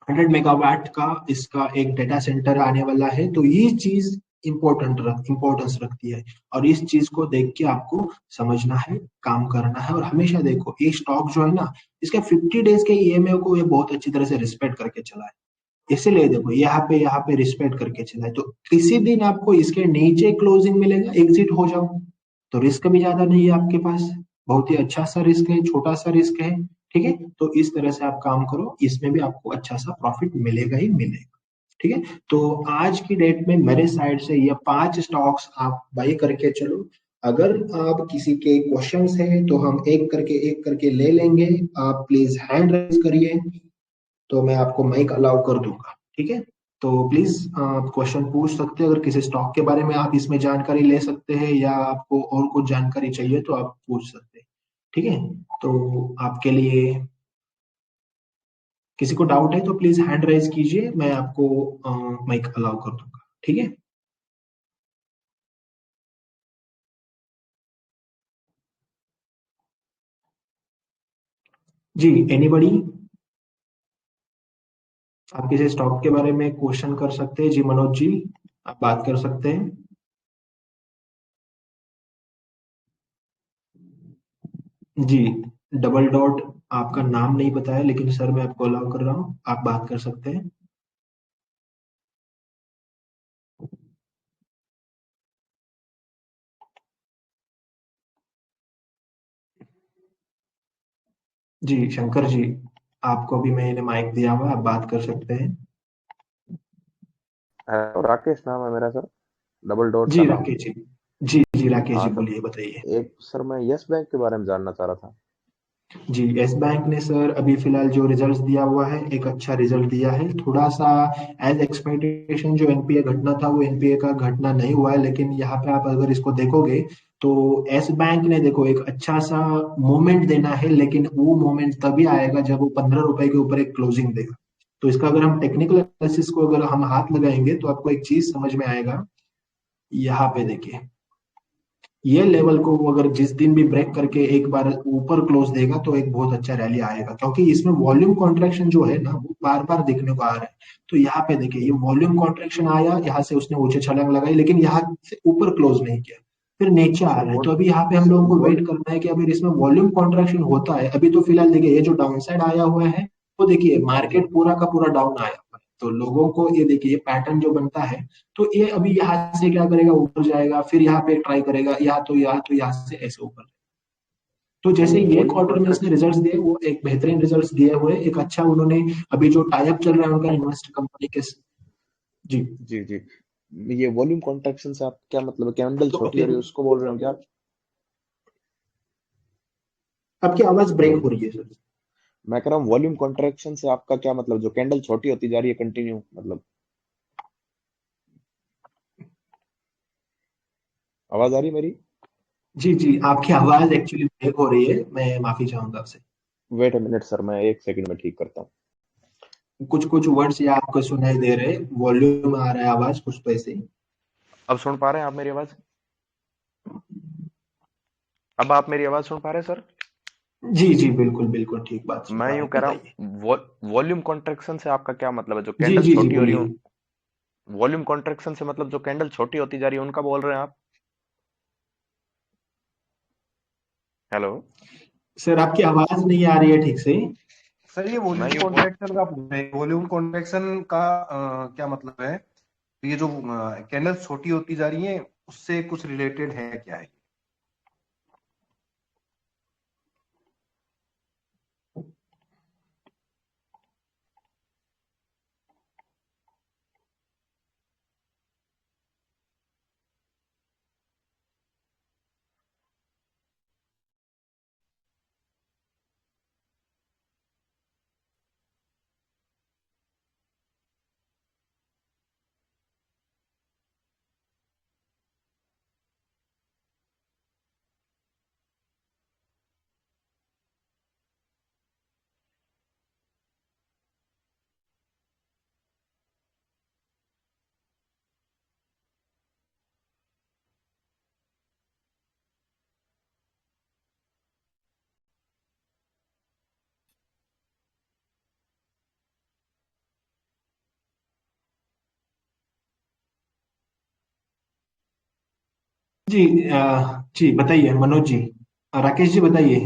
100 मेगावाट का इसका एक डेटा सेंटर आने वाला है। तो ये चीज इम्पोर्टेंस रखती है, और इस चीज को देख के आपको समझना है, काम करना है। और हमेशा देखो ये स्टॉक जो है ना, इसके 50 डेज के ईएमए को ये बहुत अच्छी तरह से रिस्पेक्ट करके चला है। इसीलिए देखो यहाँ पे रिस्पेक्ट करके चला है, तो किसी दिन आपको इसके नीचे क्लोजिंग मिलेगा, एग्जिट हो जाओ, तो रिस्क भी ज्यादा नहीं है आपके पास, बहुत ही अच्छा सा रिस्क है, छोटा सा रिस्क है। ठीक है, तो इस तरह से आप काम करो, इसमें भी आपको अच्छा सा प्रॉफिट मिलेगा ही मिलेगा। ठीक है, तो आज की डेट में मेरे साइड से ये 5 स्टॉक्स आप बाई करके चलो। अगर आप किसी के क्वेश्चंस हैं तो हम एक करके ले लेंगे। आप प्लीज हैंड रेज करिए, तो मैं आपको माइक अलाउ कर दूंगा। ठीक है, तो प्लीज आप क्वेश्चन पूछ सकते हैं, अगर किसी स्टॉक के बारे में आप इसमें जानकारी ले सकते हैं या आपको और कुछ जानकारी चाहिए तो आप पूछ सकते हैं। ठीक है, तो आपके लिए किसी को डाउट है तो प्लीज हैंड रेज कीजिए, मैं आपको माइक अलाउ कर दूंगा। ठीक है। जी, एनीबडी, आप किसी स्टॉक के बारे में क्वेश्चन कर सकते हैं। जी मनोज जी, आप बात कर सकते हैं। जी, डबल डॉट, आपका नाम नहीं बताया लेकिन सर मैं आपको अलाउ कर रहा हूँ, आप बात कर सकते हैं। जी शंकर जी, आपको भी मैंने माइक दिया हुआ है, आप बात कर सकते हैं। राकेश नाम है मेरा सर, डबल डॉट का जी नाम। राकेश जी, जी जी राकेश जी हाँ सर, बोलिए, बताइए। एक सर मैं यस बैंक के बारे में जानना चाह रहा था। जी, यस बैंक ने सर अभी फिलहाल जो रिजल्ट्स दिया हुआ है एक अच्छा रिजल्ट दिया है। थोड़ा सा एज एक्सपेक्टेशन जो एनपीए घटना था वो एनपीए का घटना नहीं हुआ है, लेकिन यहाँ पे आप अगर इसको देखोगे तो यस बैंक ने देखो एक अच्छा सा मोमेंट देना है, लेकिन वो मोमेंट तभी आएगा जब वो 15 रुपए के ऊपर एक क्लोजिंग देगा। तो इसका अगर हम टेक्निकल एनालिसिस को अगर हम हाथ लगाएंगे तो आपको एक चीज समझ में आएगा। यहाँ पे देखिए, ये लेवल को वो अगर जिस दिन भी ब्रेक करके एक बार ऊपर क्लोज देगा तो एक बहुत अच्छा रैली आएगा, क्योंकि इसमें वॉल्यूम कॉन्ट्रैक्शन जो है ना वो बार बार देखने को आ रहा है। तो यहाँ पे देखिए ये वॉल्यूम कॉन्ट्रैक्शन आया, यहाँ से उसने ऊंचे छलांग लगाई, लेकिन यहाँ से ऊपर क्लोज नहीं किया, फिर नीचे आ रहा है। तो अभी यहाँ पे हम लोगों को वेट करना है कि अगर इसमें वॉल्यूम कॉन्ट्रैक्शन होता है। अभी तो फिलहाल देखिए ये जो डाउन साइड आया हुआ है, तो देखिए मार्केट पूरा का पूरा डाउन आया हुआ है। तो लोगों को ये देखिए ये पैटर्न जो बनता है, तो ये अभी यहाँ से क्या करेगा, ऊपर जाएगा, फिर यहाँ पे ट्राई करेगा, यहाँ से ऐसे ऊपर। तो जैसे ये वॉल्यूम क्वार्टर में इसने कॉन्ट्रैक्शन। रिजल्ट्स दिए वो एक बेहतरीन रिजल्ट्स दिए हुए, एक अच्छा उन्होंने अभी जो टाई अप चल रहा है उनका इन्वेस्ट कंपनी के। जी। जी जी। ये वॉल्यूम कॉन्ट्रैक्शन से आप क्या मतलब है, कैंडल तो छोटी हो रही है उसको बोल रहे हो क्या आप? आपकी आवाज हेलो। ब्रेक हो रही है सर। मैं कह रहा हूँ वॉल्यूम कॉन्ट्रैक्शन से आपका क्या मतलब, जो कैंडल छोटी होती जा रही है कंटिन्यू मतलब। आवाज आ रही है मेरी? जी जी, आपकी आवाज एक्चुअली ब्रेक हो रही है, मैं माफी चाहूंगा आपसे। वेट अ मिनट सर, मैं एक सेकंड में ठीक करता हूँ। कुछ कुछ वर्ड्स या आपको सुनाई दे रहे, वॉल्यूम आ रहा है आवाज कुछ तो ऐसे ही। अब सुन पा रहे हैं आप मेरी आवाज? अब आप मेरी आवाज सुन पा रहे हैं सर? जी जी, बिल्कुल बिल्कुल ठीक बात सुन मैं पा यूं रहे, कह रहा बताइए। हूँ वॉल्यूम कॉन्ट्रैक्शन से आपका क्या मतलब है, जो जी कैंडल जी जी, छोटी हो रही हो? बोलिए। वॉल्यूम कॉन्ट्रैक्शन से मतलब जो कैंडल छोटी होती जा रही है उनका बोल रहे हैं आप? हेलो। सर आपकी आवाज नहीं आ रही है ठीक से। सर ये मैं वॉल्यूम यूं कॉन्ट्रैक्शन का पूछ रहे हैं, वॉल्यूम कॉन्ट्रैक्शन का क्या मतलब है? तो ये जो कैंडल्स छोटी होती जा रही हैं उससे कुछ रिलेटेड है क्या है? जी जी बताइए मनोज जी। राकेश जी बताइए।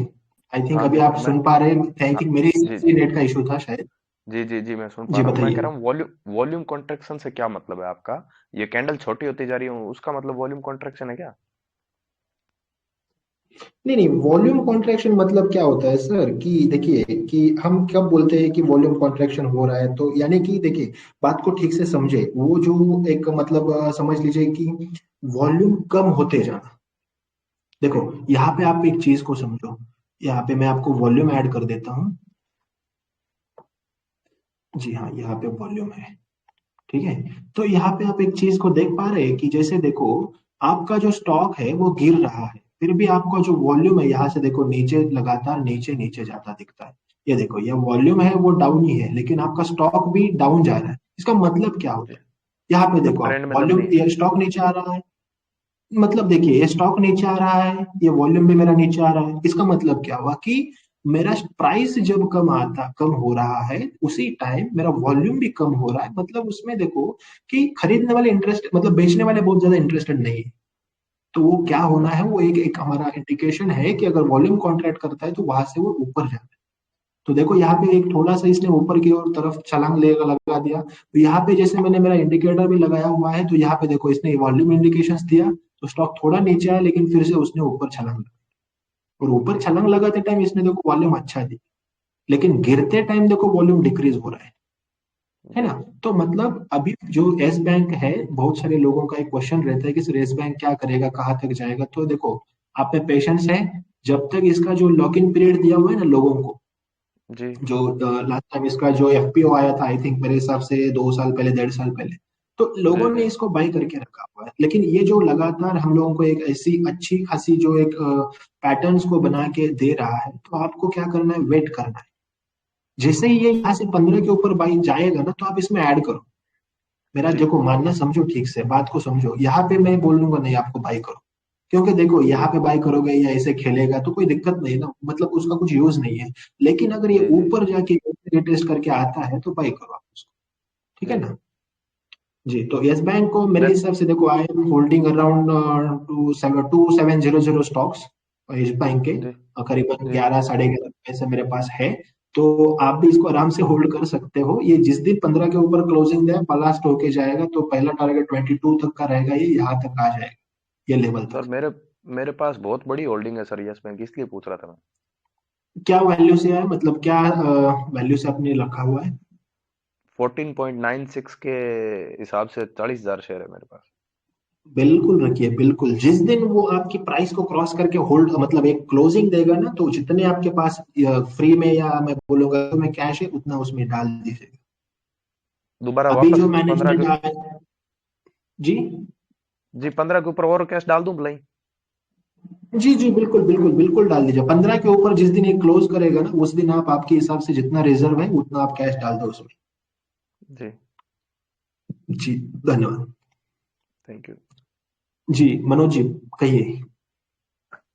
आई थिंक हाँ अभी जी आप मैं। सुन पा रहे हैं, आई हाँ थिंक मेरे जी से नेट का इशू था शायद। जी जी जी, मैं सुन पा जी रहा हूँ। मैं कह बताइए। रहा हूँ वॉल्यूम कॉन्ट्रैक्शन से क्या मतलब है आपका? ये कैंडल छोटी होती जा रही है उसका मतलब वॉल्यूम कॉन्ट्रैक्शन है क्या? नहीं नहीं, वॉल्यूम कॉन्ट्रैक्शन मतलब क्या होता है सर, कि देखिए कि हम कब बोलते हैं कि वॉल्यूम कॉन्ट्रैक्शन हो रहा है, तो यानी कि देखिए बात को ठीक से समझे, वो जो एक मतलब समझ लीजिए कि वॉल्यूम कम होते जाना। देखो यहाँ पे आप एक चीज को समझो, यहाँ पे मैं आपको वॉल्यूम ऐड कर देता हूँ। जी हाँ, यहाँ पे वॉल्यूम है। ठीक है। तो यहाँ पे आप एक चीज को देख पा रहे हैं कि जैसे देखो आपका जो स्टॉक है वो गिर रहा है, फिर भी आपका जो वॉल्यूम है यहाँ से देखो नीचे लगातार नीचे नीचे जाता दिखता है। ये देखो ये वॉल्यूम है वो डाउन ही है, लेकिन आपका स्टॉक भी डाउन जा रहा है। इसका मतलब क्या जी। होता है? यहाँ पे मतलब देखो आप ट्रेंड में वॉल्यूम, नमनी है। ये स्टॉक नीचे आ रहा है, मतलब देखिए ये स्टॉक नीचे आ रहा है, ये वॉल्यूम भी मेरा नीचे आ रहा है। इसका मतलब क्या हुआ कि मेरा प्राइस जब कम हो रहा है, उसी टाइम मेरा वॉल्यूम भी कम हो रहा है। मतलब उसमें देखो कि खरीदने वाले इंटरेस्ट मतलब बेचने वाले बहुत ज्यादा इंटरेस्टेड नहीं है। तो वो क्या होना है, वो एक हमारा इंडिकेशन है कि अगर वॉल्यूम कॉन्ट्रैक्ट करता है तो वहां से वो ऊपर जाता है। तो देखो यहाँ पे एक थोड़ा सा इसने ऊपर की ओर तरफ छलांग लगा दिया, तो यहाँ पे जैसे मैंने मेरा इंडिकेटर भी लगाया हुआ है, तो यहाँ पे देखो इसने वॉल्यूम इंडिकेशंस दिया, तो स्टॉक थोड़ा नीचे आया, लेकिन फिर से उसने ऊपर छलांग लगाई। और ऊपर छलांग लगाते टाइम इसने देखो वॉल्यूम अच्छा दिया, लेकिन गिरते टाइम देखो वॉल्यूम डिक्रीज हो रहा है जी। ना। तो मतलब अभी जो यस बैंक है, बहुत सारे लोगों का एक क्वेश्चन रहता है कि सर यस बैंक क्या करेगा, कहाँ तक जाएगा। तो देखो आप में पेशेंस है, जब तक इसका जो लॉक इन पीरियड दिया हुआ है ना लोगों को, जी जो लास्ट टाइम इसका जो एफपीओ आया था, आई थिंक मेरे हिसाब से 2 साल पहले, 1.5 साल पहले, तो जी लोगों ने जी इसको बाई करके रखा हुआ है। लेकिन ये जो लगातार हम लोगों को एक ऐसी अच्छी खासी जो एक पैटर्न्स को बना के दे रहा है, तो आपको क्या करना है, वेट करना है। जैसे ही ये यहाँ से 15 के ऊपर बाई जाएगा ना, तो आप इसमें ऐड करो। मेरा जी देखो मानना समझो, ठीक से बात को समझो। यहाँ पे मैं बोलूंगा नहीं आपको बाई करो, क्योंकि देखो यहाँ पे बाई करोगे या ऐसे खेलेगा तो कोई दिक्कत नहीं ना, मतलब उसका कुछ यूज नहीं है। लेकिन अगर ये जी जी ऊपर जाके रिटेस्ट करके आता है तो बाई करो आप उसको, ठीक है जी ना। जी, तो यस बैंक को मेरे मैं हिसाब से देखो, I am holding around 2700 stocks yes bank के, जी करीबन जी 11 साढ़े 11 पैसे मेरे पास है। तो आप भी इसको आराम से होल्ड कर सकते हो। ये जिस दिन 15 के ऊपर क्लोजिंग दे ब्लास्ट होके जाएगा, तो पहला टारगेट 22 तक का रहेगा, ये यहाँ तक आ जाएगा, ये लेवल सर तक। मेरे मेरे पास बहुत बड़ी होल्डिंग है सर यस बैंक, इसलिए पूछ रहा था मैं। क्या वैल्यू से है, मतलब क्या वैल्यू से आपने रखा हुआ है? 14.96 के हिसाब से 40,000 शेयर है मेरे पास। बिल्कुल रखिए, बिल्कुल। जिस दिन वो आपकी प्राइस को क्रॉस करके होल्ड, मतलब एक क्लोजिंग देगा ना, तो जितने आपके पास फ्री में या मैं बोलूंगा में कैश है, उतना उसमें डाल दीजिएगा। दोबारा अभी जो वापस 15 मैनेजमेंट के, आया जी, जी 15 के ऊपर और कैश डाल दूं भलाई? जी जी, बिल्कुल बिल्कुल बिल्कुल डाल दीजिए। 15 के ऊपर जिस दिन ये क्लोज करेगा ना, उस दिन आप आपके हिसाब से जितना रिजर्व है उतना आप कैश डाल दो उसमें। जी जी, धन्यवाद। Thank you. जी, मनोज जी, कहिए।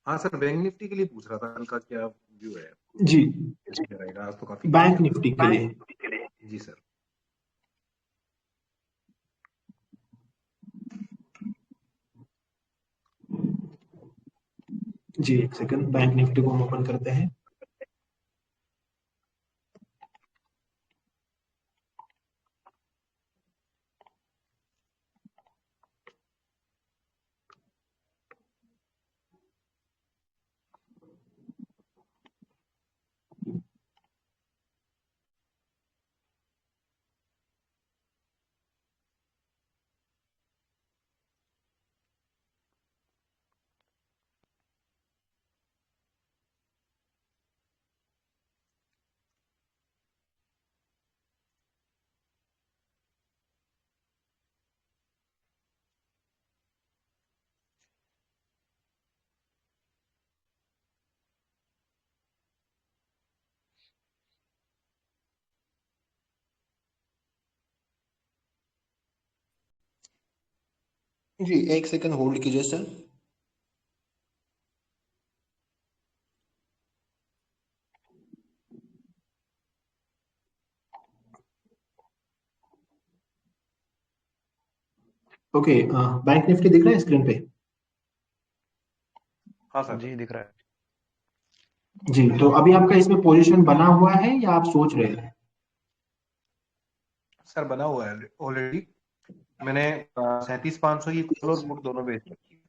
हाँ सर, बैंक निफ्टी के लिए पूछ रहा था, कल का क्या व्यू है, जी, कैसे रहेगा? आज तो काफी गिर बैंक गया था। निफ्टी के लिए। जी सर। जी, एक सेकंड, बैंक निफ्टी को हम ओपन करते हैं। जी, एक सेकंड होल्ड कीजिए सर। ओके, बैंक निफ्टी दिख रहा है स्क्रीन पे? हाँ सर। जी दिख रहा है। जी, तो अभी आपका इसमें पोजीशन बना हुआ है या आप सोच रहे हैं? सर बना हुआ है ऑलरेडी। मैंने 37,500 की कॉल और पुट दोनों बेच रखी है।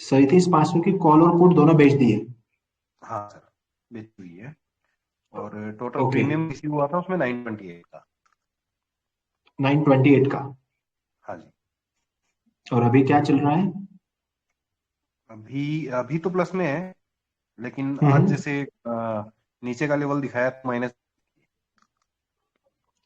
37,500 की कॉल और पुट दोनों बेच दिए? हाँ सर, बेची हुई है। और टोटल ओके, प्रीमियम रिसीव हुआ था उसमें 928 का। 928 का। हाँ जी। और अभी क्या चल रहा है? अभी अभी तो प्लस में है, लेकिन आज हम्म, जैसे नीचे का लेवल दिखाया तो माइनस।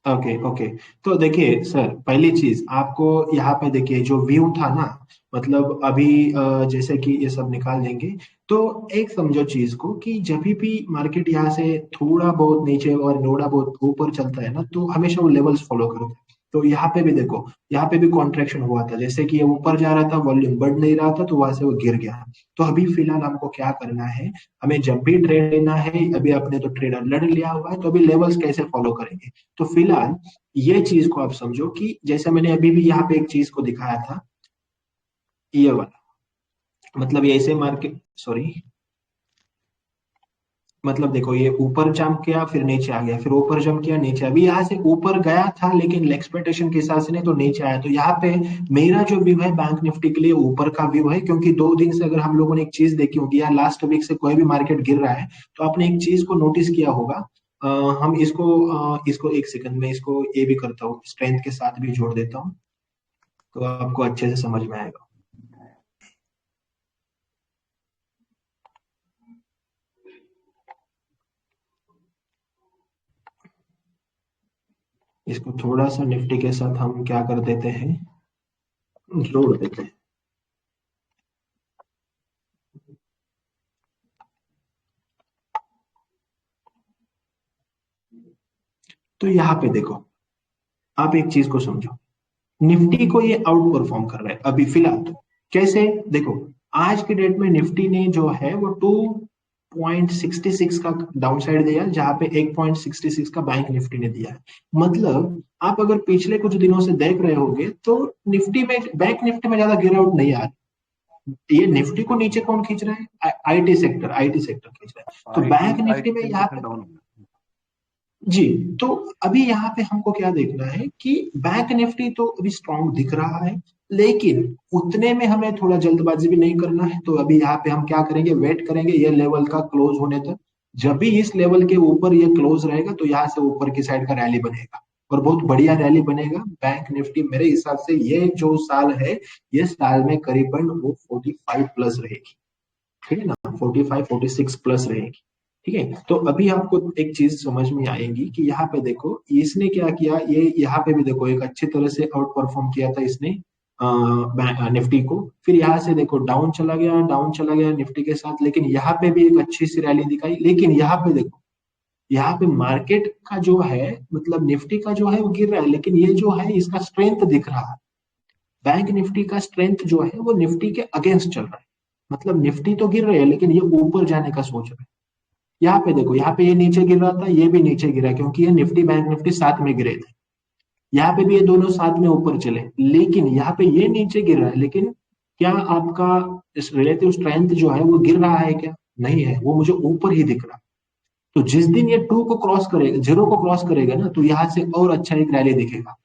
Okay okay. तो देखिए सर, पहली चीज आपको यहाँ पे देखिए जो व्यू था ना, मतलब अभी जैसे कि ये सब निकाल देंगे, तो एक समझो चीज को कि जब भी मार्केट यहाँ से थोड़ा बहुत नीचे और थोड़ा बहुत ऊपर चलता है ना, तो हमेशा वो लेवल्स फॉलो करता है। तो यहाँ पे भी देखो, यहाँ पे भी कॉन्ट्रेक्शन हुआ था, जैसे कि ये ऊपर जा रहा था, वॉल्यूम बढ़ नहीं रहा था, तो वहां से वो गिर गया। तो अभी फिलहाल हमको क्या करना है, हमें जब भी ट्रेड लेना है, अभी आपने तो ट्रेड लड़ लिया हुआ है, तो अभी लेवल्स कैसे फॉलो करेंगे? तो फिलहाल ये चीज को आप समझो कि जैसे मैंने अभी भी यहाँ पे एक चीज को दिखाया था, ये वाला, मतलब ये ऐसे मार्केट, सॉरी, मतलब देखो ये ऊपर जंप किया फिर नीचे आ गया, फिर ऊपर जंप किया नीचे, अभी यहाँ से ऊपर गया था लेकिन एक्सपेक्टेशन के हिसाब से नहीं, तो नीचे आया। तो यहाँ पे मेरा जो व्यू है बैंक निफ्टी के लिए ऊपर का व्यू है, क्योंकि 2 दिन से अगर हम लोगों ने एक चीज देखी होगी, या लास्ट वीक से कोई भी मार्केट गिर रहा है, तो आपने एक चीज को नोटिस किया होगा। हम इसको एक सेकंड में इसको ये भी करता हूँ, स्ट्रेंथ के साथ भी जोड़ देता हूँ, तो आपको अच्छे से समझ में आएगा। इसको थोड़ा सा निफ्टी के साथ हम क्या कर देते हैं, जोड़ देते हैं। तो यहाँ पे देखो, आप एक चीज को समझो, निफ्टी को ये आउट परफॉर्म कर रहा है अभी फिलहाल। तो कैसे देखो, आज की डेट में निफ्टी ने जो है वो 2.66 का डाउन साइड दिया, जहां पे 1.66 का बैंक निफ्टी ने दिया है। मतलब आप अगर पिछले कुछ दिनों से देख रहे होगे तो निफ्टी में, बैंक निफ्टी में ज्यादा गिरावट नहीं आ रही। ये निफ्टी को नीचे कौन खींच रहा है? आईटी सेक्टर खींच रहा है। तो बैंक निफ्टी में यहाँ पे, डाउन। जी, तो अभी यहाँ पे हमको क्या देखना है कि बैंक निफ्टी तो अभी स्ट्रांग दिख रहा है, लेकिन उतने में हमें थोड़ा जल्दबाजी भी नहीं करना है। तो अभी यहाँ पे हम क्या करेंगे, वेट करेंगे ये लेवल का क्लोज होने तक। जब भी इस लेवल के ऊपर ये क्लोज रहेगा तो यहाँ से ऊपर की साइड का रैली बनेगा, और बहुत बढ़िया रैली बनेगा। बैंक निफ्टी मेरे हिसाब से ये जो साल है, ये साल में करीबन वो 45 प्लस रहेगी, ठीक है ना, 45-46 प्लस रहेगी। ठीक है, तो अभी आपको एक चीज समझ में आएगी कि यहाँ पे देखो इसने क्या किया, ये यहाँ पे भी देखो एक अच्छी तरह से आउट परफॉर्म किया था इसने निफ्टी को। फिर यहाँ से देखो डाउन चला गया, डाउन चला गया निफ्टी के साथ, लेकिन यहाँ पे भी एक अच्छी सी रैली दिखाई। लेकिन यहाँ पे देखो, यहाँ पे मार्केट का जो है, मतलब निफ्टी का जो है वो गिर रहा है, लेकिन ये जो है इसका स्ट्रेंथ दिख रहा है। बैंक निफ्टी का स्ट्रेंथ जो है वो निफ्टी के अगेंस्ट चल रहा है। मतलब निफ्टी तो गिर रहे हैं, लेकिन ये ऊपर जाने का सोच रहे हैं। यहाँ पे देखो, यहाँ पे ये नीचे गिर रहा था, ये भी नीचे गिरा, क्योंकि ये निफ्टी बैंक निफ्टी साथ में गिरे थे। यहाँ पे भी ये दोनों साथ में ऊपर चले, लेकिन यहाँ पे ये नीचे गिर रहा है। लेकिन क्या आपका इस रिलेटिव स्ट्रेंथ जो है वो गिर रहा है क्या? नहीं है, वो मुझे ऊपर ही दिख रहा है। तो जिस दिन ये टू को क्रॉस करेगा, जीरो को क्रॉस करेगा ना, तो यहाँ से और अच्छा एक रैली दिखेगा।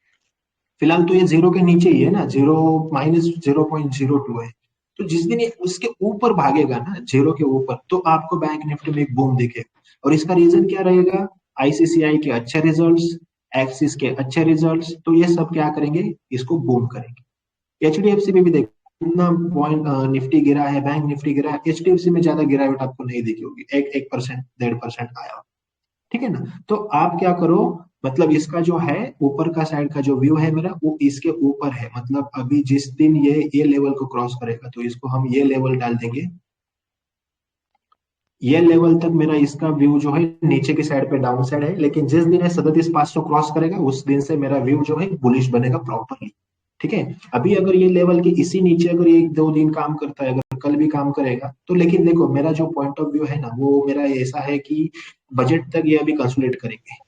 फिलहाल तो ये जीरो के नीचे ही है ना, जीरो -0.02 है। तो जिस दिन ये उसके ऊपर भागेगा ना, जीरो के ऊपर, तो आपको बैंक निफ्टी में एक बूम दिखेगा। और इसका रीजन क्या रहेगा? आईसीसीआई के अच्छे रिजल्ट्स, एक्सिस के अच्छे रिजल्ट्स, तो ये सब क्या करेंगे, इसको बूम करेंगे। एचडीएफसी में भी देखो कितना पॉइंट निफ्टी गिरा है, बैंक निफ्टी गिरा है। एचडीएफसी में ज्यादा गिरावट आपको नहीं दिखी होगी, 1% 1.5% आया, ठीक है ना। तो आप क्या करो, मतलब इसका जो है ऊपर का साइड का जो व्यू है मेरा, वो इसके ऊपर है। मतलब अभी जिस दिन ये लेवल को क्रॉस करेगा, तो इसको हम ये लेवल डाल देंगे। ये लेवल तक मेरा इसका व्यू जो है नीचे की साइड पे डाउन साइड है, लेकिन जिस दिन ये 37,500 क्रॉस करेगा, उस दिन से मेरा व्यू जो है बुलिश बनेगा प्रॉपरली। ठीक है, अभी अगर ये लेवल के इसी नीचे अगर ये 2 दिन काम करता है, अगर कल भी काम करेगा, तो लेकिन देखो मेरा जो पॉइंट ऑफ व्यू है ना, वो मेरा ऐसा है कि बजट तक ये अभी कंसोलिडेट करेंगे।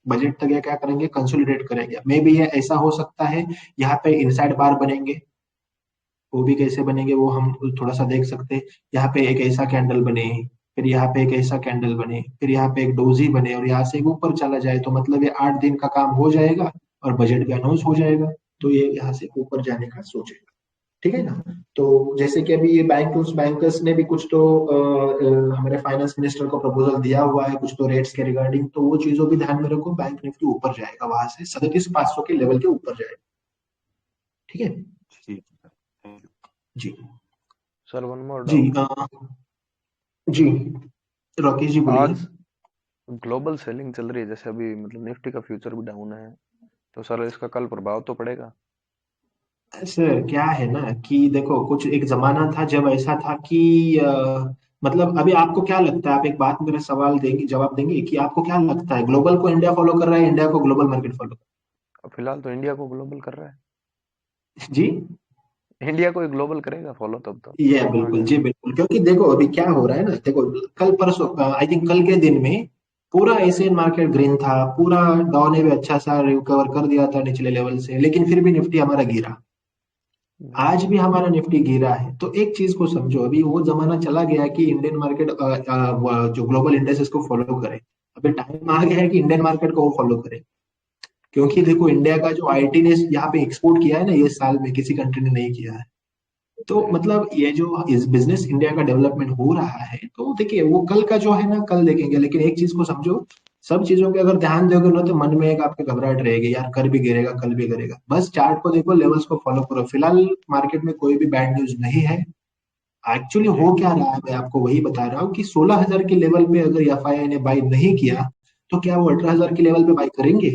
बजट तक ये क्या करेंगे, कंसोलिडेट करेंगे। मे बी ये ऐसा हो सकता है, यहाँ पे इनसाइड बार बनेंगे। वो भी कैसे बनेंगे वो हम थोड़ा सा देख सकते हैं। यहाँ पे एक ऐसा कैंडल बने, फिर यहाँ पे एक ऐसा कैंडल बने, फिर यहाँ पे एक डोजी बने, और यहाँ से एक ऊपर चला जाए, तो मतलब ये 8 दिन का काम हो जाएगा और बजट भी अनाउंस हो जाएगा। तो ये यहाँ से ऊपर जाने का सोचेगा, ठीक है ना। तो जैसे कि अभी बैंकर्स ने भी कुछ तो हमारे फाइनेंस मिनिस्टर को प्रपोजल दिया हुआ है, कुछ तो रेट्स के रिगार्डिंग, तो वो चीजों भी ध्यान में रखो। बैंक निफ्टी ऊपर जाएगा, वहां से 37,500 के लेवल के ऊपर जाएगा, ठीक है। ठीक है, थैंक यू जी सर वन मोर जी डाउट। जी राकेश जी बोलिए। आज ग्लोबल सेलिंग चल रही है, जैसे अभी मतलब निफ्टी का फ्यूचर भी डाउन है, तो सर इसका कल प्रभाव तो पड़ेगा? सर क्या है ना कि देखो, कुछ एक जमाना था जब ऐसा था कि मतलब अभी आपको क्या लगता है, आप एक बात मेरा सवाल देंगे, जवाब देंगे कि आपको क्या लगता है, ग्लोबल को इंडिया फॉलो कर रहा है, इंडिया को ग्लोबल मार्केट फॉलो कर अब फिलहाल तो इंडिया को ग्लोबल कर रहा है। रहा है? जी, इंडिया को ही ग्लोबल करेगा फॉलो तब तो ये दोनों आ बिल्कुल, जी जाएंगे। बिल्कुल, क्योंकि देखो अभी क्या हो रहा है ना, देखो कल परसों, आई थिंक कल के दिन में पूरा एशियन मार्केट ग्रीन था, पूरा डाउ ने भी अच्छा सा रिकवर कर दिया था निचले लेवल से, लेकिन फिर भी निफ्टी हमारा गिरा। आज भी हमारा निफ्टी गिरा है। तो एक चीज को समझो, अभी वो जमाना चला गया कि इंडियन मार्केट जो ग्लोबल इंडेक्सेस को फॉलो करे। अभी टाइम आ गया है कि इंडियन मार्केट को वो फॉलो करे, क्योंकि देखो इंडिया का जो आईटी ने यहाँ पे एक्सपोर्ट किया है ना, ये साल में किसी कंट्री ने नहीं किया है। तो मतलब ये जो इस बिजनेस इंडिया का डेवलपमेंट हो रहा है, तो देखिए वो कल का जो है ना, कल देखेंगे। लेकिन एक चीज को समझो, सब चीजों के अगर ध्यान दोगे ना, तो मन में एक आपके घबराहट रहेगी, यार कल भी गिरेगा, कल भी गिरेगा। बस चार्ट को देखो, लेवल्स को फॉलो करो। फिलहाल मार्केट में कोई भी बैड न्यूज नहीं है। एक्चुअली जी हो क्या रहा है, मैं आपको वही बता रहा हूँ कि 16,000 के लेवल पे अगर एफआईआई ने बाई नहीं किया, तो क्या वो 18,000 के लेवल पे बाई करेंगे?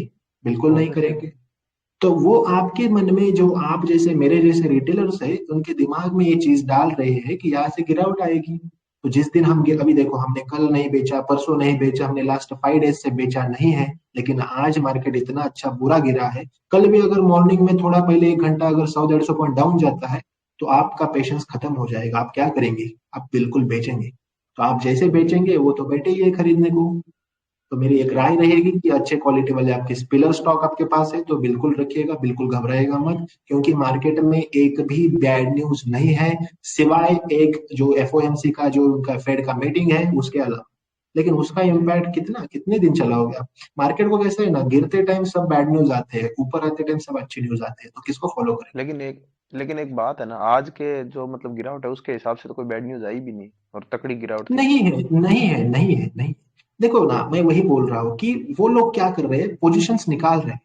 बिल्कुल नहीं ऑब्वियसली। करेंगे। तो वो आपके मन में, जो आप जैसे मेरे जैसे रिटेलर्स है, उनके दिमाग में ये चीज डाल रहे हैं कि यहाँ से गिरावट आएगी। तो जिस दिन अभी देखो, हमने कल नहीं बेचा, परसों नहीं बेचा, हमने लास्ट 5 डेज से बेचा नहीं है, लेकिन आज मार्केट इतना अच्छा बुरा गिरा है। कल भी अगर मॉर्निंग में थोड़ा पहले 1 घंटा अगर 100-150 पॉइंट डाउन जाता है, तो आपका पेशेंस खत्म हो जाएगा। आप क्या करेंगे? आप बिल्कुल बेचेंगे। तो आप जैसे बेचेंगे, वो तो बैठे ही है खरीदने को। तो मेरी एक राय रहेगी कि अच्छे क्वालिटी वाले आपके स्पिलर स्टॉक आपके पास है तो बिल्कुल रखिएगा, बिल्कुल घबराएगा मत, क्योंकि मार्केट में एक भी बैड न्यूज नहीं है, सिवाय एक जो एफओएमसी का, जो उनका फेड का मीटिंग है, उसके अलावा। लेकिन उसका इम्पैक्ट कितने दिन चला हो गया? मार्केट को कैसे है ना, गिरते टाइम सब बैड न्यूज आते हैं, ऊपर आते टाइम सब अच्छी न्यूज आते हैं, तो किसको फॉलो करें? लेकिन एक बात है ना, आज के जो मतलब गिरावट है उसके हिसाब से तो कोई बैड न्यूज आई भी नहीं, और तकड़ी गिरावट थी। नहीं है, नहीं है, नहीं है, नहीं। देखो ना, मैं वही बोल रहा हूँ कि वो लोग क्या कर रहे हैं, पोजिशंस निकाल रहे हैं।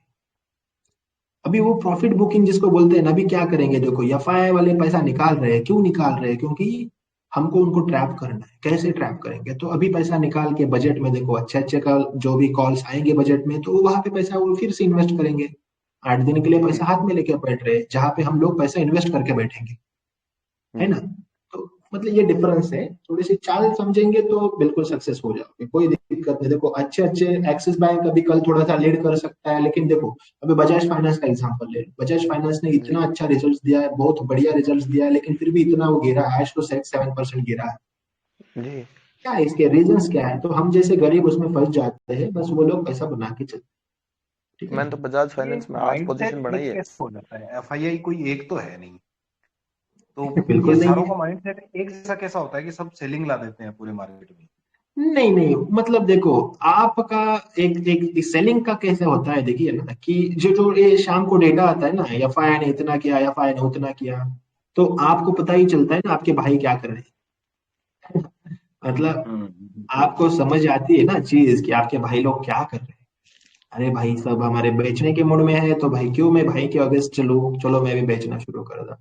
अभी वो प्रॉफिट बुकिंग जिसको बोलते हैं ना, अभी क्या करेंगे? देखो, एफआई वाले पैसा निकाल रहे हैं। क्यों निकाल रहे हैं? क्योंकि हमको उनको ट्रैप करना है। कैसे ट्रैप करेंगे? तो अभी पैसा निकाल के बजट में देखो, अच्छे अच्छे का जो भी कॉल्स आएंगे बजट में, तो वहां पे पैसा वो फिर से इन्वेस्ट करेंगे। 8 दिन के लिए पैसा हाथ में लेके बैठ रहे हैं, जहां पे हम लोग पैसा इन्वेस्ट करके बैठेंगे, है जी। ना? तो मतलब ये डिफरेंस है। थोड़ी सी चाल समझेंगे तो बिल्कुल सक्सेस हो जाओगे, कोई दिक्कत नहीं। देखो, अच्छे अच्छे एक्सिस बैंक अभी कल थोड़ा सा लीड कर सकता है, लेकिन देखो, अभी बजाज फाइनेंस का एग्जांपल ले लो। बजाज फाइनेंस ने जी। इतना अच्छा रिजल्ट दिया है, बहुत बढ़िया रिजल्ट दिया है, लेकिन फिर भी इतना वो गिरा है, आज तो 7% गिरा है। जी। क्या है इसके रीजंस? क्या है? तो हम जैसे गरीब उसमें फंस जाते हैं, बस वो लोग पैसा बना के चलते हैं। ठीक है। मैंने तो बजाज ये फाइनेंस में आज पोजीशन माइंडसेट बनाई एक है। कैसे हो जाता है? एफआईआई कोई एक तो है नहीं, तो ये बिल्कुल नहीं सारों है। का माइंडसेट एक जैसा कैसा होता है कि सब सेलिंग ला देते हैं पूरे मार्केट में? नहीं नहीं, मतलब देखो, आपका एक सेलिंग का कैसे होता है, देखिए ना, कि जो जो ये शाम को डेटा आता है ना, एफआई ने इतना किया, एफआई ने उतना किया, तो आपको पता ही चलता है ना आपके भाई क्या कर रहे हैं। मतलब आपको समझ आती है ना चीज कि आपके भाई लोग क्या कर रहे हैं। अरे भाई, सब हमारे बेचने के मूड में है, तो भाई क्यों मैं भाई के अगेंस्ट चलूं, चलो मैं भी बेचना शुरू कर दूं।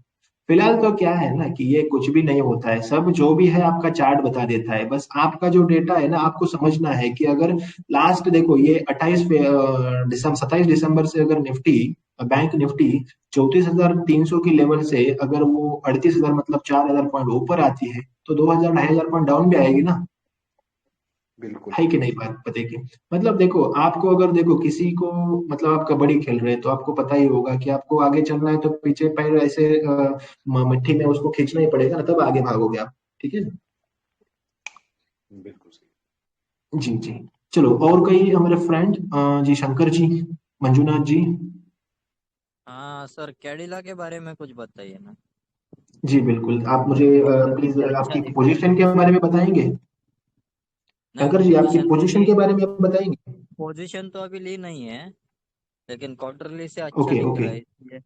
फिलहाल तो क्या है ना, कि ये कुछ भी नहीं होता है, सब जो भी है आपका चार्ट बता देता है। बस आपका जो डेटा है ना, आपको समझना है कि अगर लास्ट देखो, ये 28 दिसंबर 27 दिसंबर से अगर निफ्टी, बैंक निफ्टी 34,300 की लेवल से अगर वो 38,000, मतलब 4,000 पॉइंट ऊपर आती है, तो 2,000 2,500 पॉइंट डाउन भी आएगी ना। बिल्कुल। है कि नहीं बात पते की? मतलब देखो, आपको अगर देखो किसी को, मतलब आप कबड्डी खेल रहे हैं, तो आपको पता ही होगा कि आपको आगे चलना है तो पीछे पैर ऐसे मिट्टी में उसको खींचना ही पड़ेगा ना, तब आगे भागोगे आप। ठीक है ना? बिल्कुल सही। जी जी। चलो, और कोई हमारे फ्रेंड, जी शंकर जी, मंजूनाथ जी। हाँ सर, कैडिला के बारे में कुछ बताइए ना। जी बिल्कुल, आप मुझे परफॉर्मेंस प्लीज अच्छा आपकी दिख रहा है। पोजीशन के बारे में बताएंगे? नहीं, शंकर जी, आपकी पोजीशन तो पोजीशन अभी के बारे में आप बताएंगे? पोजीशन तो अभी ली नहीं है, लेकिन क्वार्टरली से अच्छा ओके दिख ओके। रहा है इसलिए।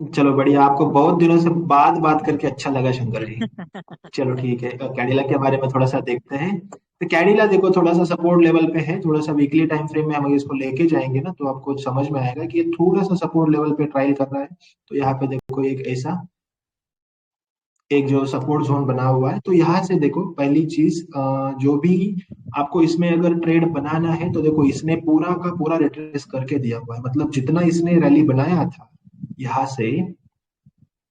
चलो बढ़िया, आपको बहुत दिनों से बाद बात करके अच्छा लगा शंकर जी। चलो ठीक है, कैडिला के बारे में थोड़ा सा देखते हैं। तो कैडिला देखो, थोड़ा सा सपोर्ट लेवल पे है, थोड़ा सा वीकली टाइम फ्रेम में हम अगर इसको लेके जाएंगे ना, तो आपको समझ में आएगा कि ये थोड़ा सा सपोर्ट लेवल पे ट्रायल कर रहा है। तो यहाँ पे देखो, एक ऐसा एक जो सपोर्ट जोन बना हुआ है, तो यहाँ से देखो, पहली चीज, जो भी आपको इसमें अगर ट्रेड बनाना है, तो देखो इसने पूरा का पूरा रिट्रेस करके दिया हुआ है। मतलब जितना इसने रैली बनाया था, यहाँ से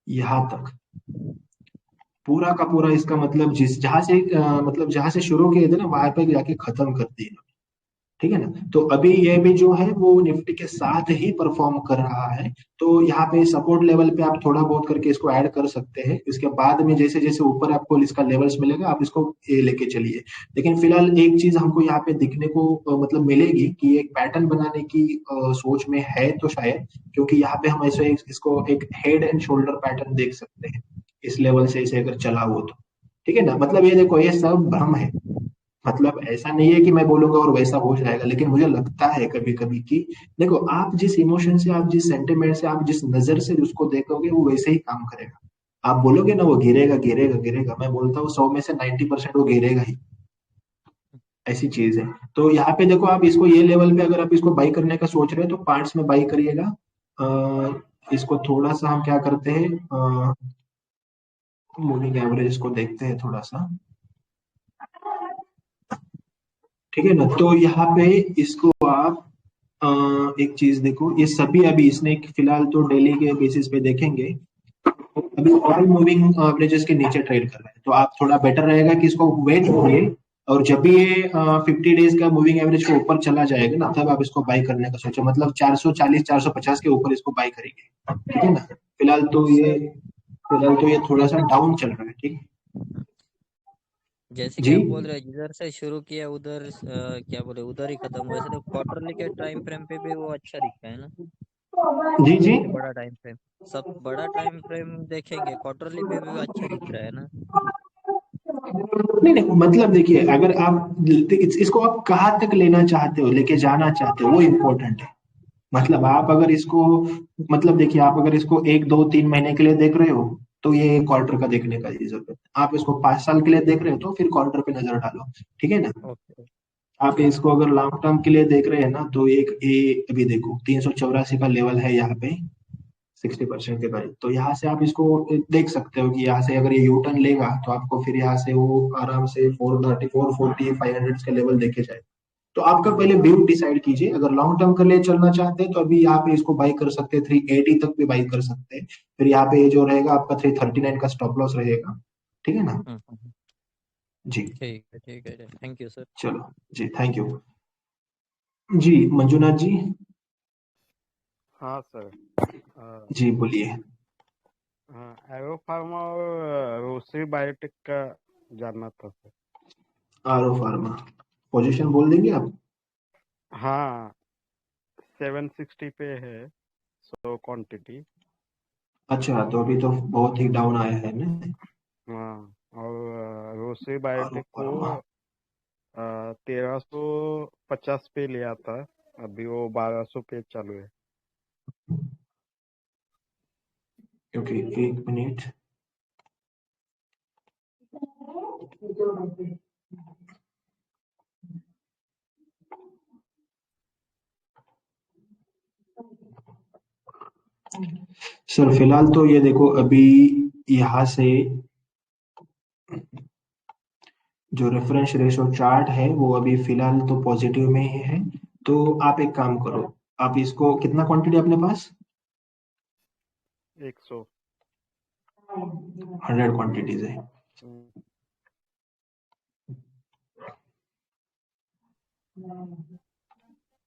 यहाँ तक पूरा का पूरा, इसका मतलब जिस जहां से मतलब जहां से शुरू किए थे ना, वहां पे जाके खत्म कर दिए। ठीक है ना? तो अभी ये भी जो है वो निफ्टी के साथ ही परफॉर्म कर रहा है। तो यहाँ पे सपोर्ट लेवल पे आप थोड़ा बहुत करके इसको ऐड कर सकते हैं। इसके बाद में जैसे जैसे ऊपर आपको इसका लेवल्स मिलेगा, आप इसको ये लेके चलिए। लेकिन फिलहाल एक चीज हमको यहाँ पे दिखने को मतलब मिलेगी, कि एक पैटर्न बनाने की सोच में है तो शायद, क्योंकि यहाँ पे हम ऐसे इसको एक हेड एंड शोल्डर पैटर्न देख सकते हैं, इस लेवल से इसे अगर चला हो तो। ठीक है ना? मतलब ये देखो, ये सब भ्रम है। मतलब ऐसा नहीं है कि मैं बोलूंगा और वैसा हो जाएगा, लेकिन मुझे लगता है कभी कभी कि देखो, आप जिस इमोशन से, आप जिस सेंटिमेंट से, आप जिस नजर से उसको देखोगे, वो वैसे ही काम करेगा। आप बोलोगे ना वो गिरेगा गिरेगा गिरेगा, मैं बोलता हूँ 100 में से 90% वो गिरेगा ही। ऐसी चीज है। तो यहाँ पे देखो, आप इसको ये लेवल पे अगर आप इसको बाई करने का सोच रहे हो, तो पार्ट्स में बाई करिएगा। इसको थोड़ा सा हम क्या करते हैं, मूविंग एवरेज को देखते हैं थोड़ा सा। ठीक है ना? तो यहाँ पे इसको आप एक चीज देखो, ये सभी अभी इसने फिलहाल तो डेली के बेसिस पे देखेंगे, अभी ऑल मूविंग एवरेजेस के नीचे ट्रेड कर रहे हैं, तो आप थोड़ा बेटर रहेगा कि इसको वेट करिए, और जब भी ये 50 डेज का मूविंग एवरेज के ऊपर चला जाएगा ना, तब आप इसको बाई करने का सोचो, मतलब 440 450 के ऊपर इसको बाई करेंगे, ठीक है ना। सर फिलहाल तो ये थोड़ा सा डाउन चल रहा है, ठीक है जैसे कि जी। आप बोल रहे हैं जिधर से शुरू किया उधर क्या बोले उधर ही खत्म हुआ, वैसे तो क्वार्टरली के टाइम फ्रेम पे भी वो अच्छा दिखता है ना। जी जी। सबसे बड़ा टाइम फ्रेम, सब बड़ा टाइम फ्रेम देखेंगे क्वार्टरली पे भी अच्छा दिख रहा है ना। नहीं नहीं, मतलब देखिए, अगर आप इसको आप कहाँ तक लेना चाहते हो, लेके जाना चाहते हो, वो इम्पोर्टेंट है। मतलब आप अगर इसको, मतलब देखिए, आप अगर इसको 1 2 3 महीने के लिए देख रहे हो, तो ये क्वार्टर का देखने का जरूरत है। आप इसको 5 साल के लिए देख रहे हो, तो फिर क्वार्टर पे नजर डालो, ठीक है ना। ओके। आप इसको अगर लॉन्ग टर्म के लिए देख रहे हैं ना, तो एक ये अभी देखो 384 का लेवल है यहाँ पे, 60% के करीब, तो यहाँ से आप इसको देख सकते हो कि यहाँ से अगर ये यू टर्न लेगा, तो आपको फिर यहाँ से वो आराम से 434 40 500 के लेवल देखे जाए। तो आपका पहले व्यू डिसाइड कीजिए, अगर लॉन्ग टर्म के लिए चलना चाहते हैं, तो अभी यहाँ पे इसको बाई कर सकते हैं, 380 तक भी बाई कर सकते हैं। फिर यहाँ पे जो रहेगा आपका 339 का स्टॉप लॉस रहेगा, ठीक है ना जी। ठीक है थैंक यू सर। चलो जी, थैंक यू जी। मंजुनाथ जी। हाँ सर। जी बोलिए। एरो फार्मा और रोसरी बायोटेक का जानना था सर। आर फार्मा, पोजीशन बोल देंगे आप। हाँ 760 पे है, सो क्वांटिटी। अच्छा, तो अभी तो बहुत ही डाउन आया है ना। हाँ और रोसरी आर बायोटेक को फार्मा 1350 पे लिया था, अभी वो 1200 पे चालू है। Okay, 1 minute. सर फिलहाल तो ये देखो, अभी यहाँ से जो रेफरेंस रेशो चार्ट है, वो अभी फिलहाल तो पॉजिटिव में ही है। तो आप एक काम करो, आप इसको, कितना क्वांटिटी अपने पास? 100। 100 क्वांटिटीज है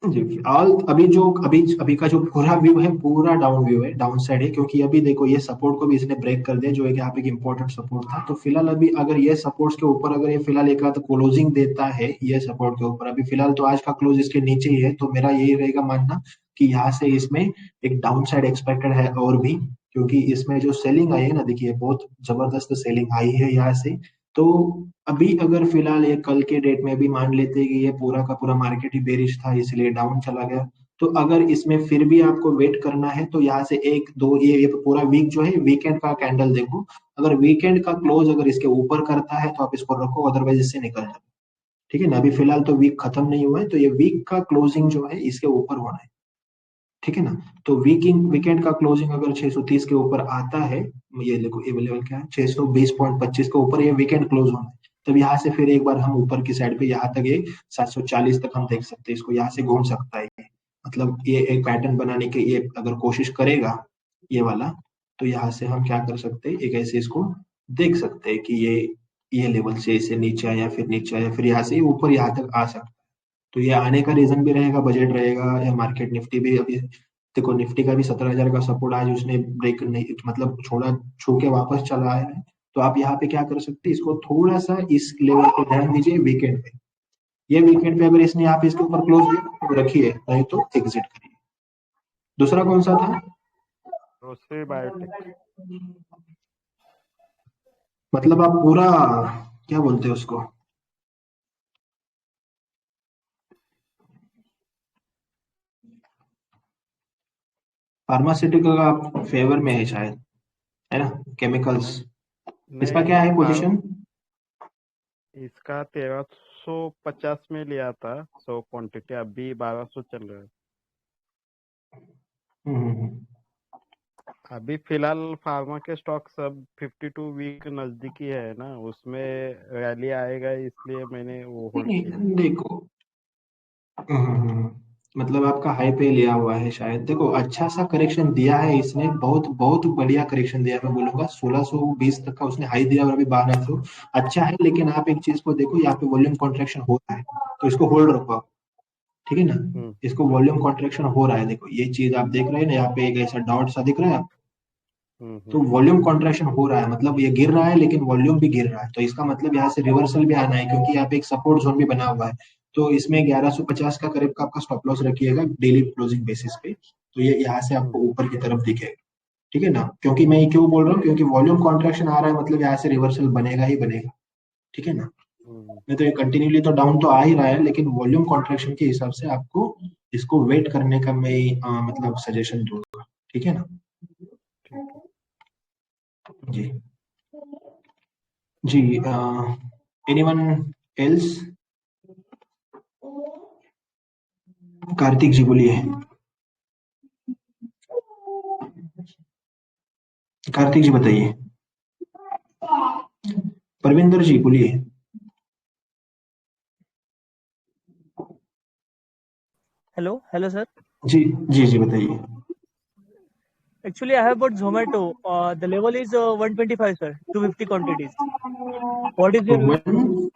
जी। ऑल अभी जो अभी अभी का जो पूरा व्यू है, पूरा डाउन व्यू है, डाउन साइड है, क्योंकि अभी देखो ये सपोर्ट को भी इसने ब्रेक कर दिया, जो एक यहाँ पे इंपॉर्टेंट सपोर्ट था। तो फिलहाल अभी अगर ये सपोर्ट्स के ऊपर अगर ये फिलहाल एक आध क्लोजिंग देता है ये सपोर्ट के ऊपर, अभी फिलहाल तो आज का क्लोज इसके नीचे ही है, तो मेरा यही रहेगा मानना कि यहाँ से इसमें एक डाउन साइड एक्सपेक्टेड है और भी, क्योंकि इसमें जो सेलिंग आई है ना, देखिए बहुत जबरदस्त सेलिंग आई है यहाँ से। तो अभी अगर फिलहाल ये कल के डेट में भी मान लेते हैं कि ये पूरा का पूरा मार्केट ही बेरिश था, इसलिए डाउन चला गया, तो अगर इसमें फिर भी आपको वेट करना है, तो यहाँ से एक दो ये पूरा वीक जो है, वीकेंड का कैंडल देखो, अगर वीकेंड का क्लोज अगर इसके ऊपर करता है, तो आप इसको रखो, अदरवाइज इससे निकल जाओ, ठीक है ना। अभी फिलहाल तो वीक खत्म नहीं हुआ है, तो ये वीक का क्लोजिंग जो है इसके ऊपर होना है, ठीक है ना। तो वीकेंड का क्लोजिंग अगर 630 के ऊपर आता है, ये देखो ये लेवल क्या है, 620.25 के ऊपर ये वीकेंड क्लोज होना है, तब यहाँ से फिर एक बार हम ऊपर की साइड पे यहाँ तक ये 740 तक हम देख सकते हैं, इसको यहाँ से घूम सकता है ये। मतलब ये एक पैटर्न बनाने के ये अगर कोशिश करेगा ये वाला, तो यहाँ से हम क्या कर सकते हैं, एक ऐसे इसको देख सकते हैं कि ये लेवल से इसे नीचे आया, फिर नीचे आया, फिर यहाँ से ऊपर यहाँ तक आ सकता है। तो ये आने का रीजन भी रहेगा, बजट रहेगा, या मार्केट निफ्टी भी अभी देखो, निफ्टी का भी 17,000 का सपोर्ट आज उसने ब्रेक नहीं, मतलब छोड़ा, छू के वापस चला आया है। तो आप यहाँ पे क्या कर सकते हैं, इसको थोड़ा सा इस लेवल पे ध्यान दीजिए वीकेंड पे, ये वीकेंड पे अगर इसने यहाँ पे इसके ऊपर क्लोज दिया तो रखिए, नहीं तो एग्जिट करिए। दूसरा कौन सा था? रोसरी बायोटेक। मतलब आप पूरा, क्या बोलते हैं उसको, फार्मास्यूटिकल का आप फेवर में है शायद, है ना, केमिकल्स। नहीं इसका नहीं क्या है पोजीशन? इसका 1350 में लिया था, सो क्वांटिटी अभी 1200 चल रहा है। हम्म। अभी फिलहाल फार्मा के स्टॉक सब 52 वीक नजदीकी है ना, उसमें रैली आएगा, इसलिए मैंने वो होल्ड नहीं किया। नहीं, देखो, हम्म, मतलब आपका हाई पे लिया हुआ है शायद। देखो अच्छा सा करेक्शन दिया है इसने, बहुत बहुत बढ़िया करेक्शन दिया है। मैं बोलूंगा 1620 तक का उसने हाई दिया और अभी 1200 अच्छा है। लेकिन आप एक चीज को देखो, यहाँ पे वॉल्यूम कॉन्ट्रेक्शन हो रहा है, तो इसको होल्ड रखो आप, ठीक है ना। हम्म इसको वॉल्यूम कॉन्ट्रेक्शन हो रहा है, देखो ये चीज आप देख रहे हैं ना, यहाँ पे एक ऐसा डॉट सा दिख रहा है। तो हम्म। वॉल्यूम कॉन्ट्रैक्शन हो रहा है, मतलब ये गिर रहा है लेकिन वॉल्यूम भी गिर रहा है, तो इसका मतलब यहाँ से रिवर्सल भी आना है, क्योंकि यहाँ पे एक सपोर्ट जोन भी बना हुआ है। तो इसमें 1150 का करीब का आपका स्टॉप लॉस रखिएगा डेली क्लोजिंग बेसिस पे, तो ये यहाँ से आपको ऊपर की तरफ दिखेगा, ठीक है ना। क्योंकि मैं ये क्यों बोल रहा हूँ, क्योंकि वॉल्यूम कॉन्ट्रैक्शन आ रहा है, मतलब यहाँ से रिवर्सल बनेगा ही बनेगा, ठीक है ना। नहीं तो ये कंटिन्यूली तो डाउन तो आ ही रहा है, लेकिन वॉल्यूम कॉन्ट्रैक्शन के हिसाब से आपको इसको वेट करने का मैं मतलब सजेशन दूंगा, ठीक है ना। ठीक है। जी जी। Anyone else? कार्तिक जी बोलिए। कार्तिक जी बताइए। परविंदर जी बोलिए। Hello, hello, sir. जी जी जी बताइए। Actually, I have bought Zomato. The level is 125, sir. 250 quantities. What is your view? One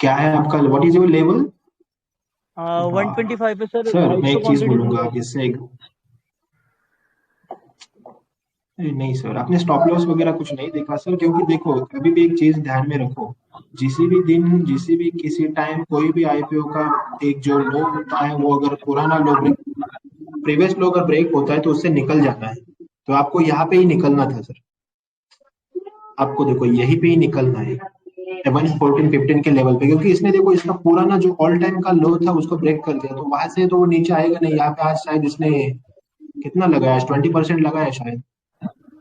क्या है आपका, व्हाट इज योर लेवल? 125 है सर, सर मैं 250 एक चीज क्वांटिटीज बोलूंगा, में। आप इससे नहीं सर, आपने स्टॉप लॉस वगैरह कुछ नहीं देखा सर, क्योंकि देखो अभी भी एक चीज ध्यान में रखो, जिसी भी किसी टाइम कोई भी आईपीओ का एक जो लो होता है, वो अगर पुराना लो ब्रेक, प्रीवियस लो अगर ब्रेक होता है तो उससे निकल जाना है। तो आपको यहाँ पे ही निकलना था सर, आपको देखो यहीं पे ही निकलना है 1415 के लेवल पे, क्योंकि इसने देखो इसका पुराना जो ऑल टाइम का लो था उसको ब्रेक कर दिया, तो वहां से तो वो नीचे आएगा नहीं। यहाँ पे आज शायद इसने कितना लगाया, 20% लगाया शायद।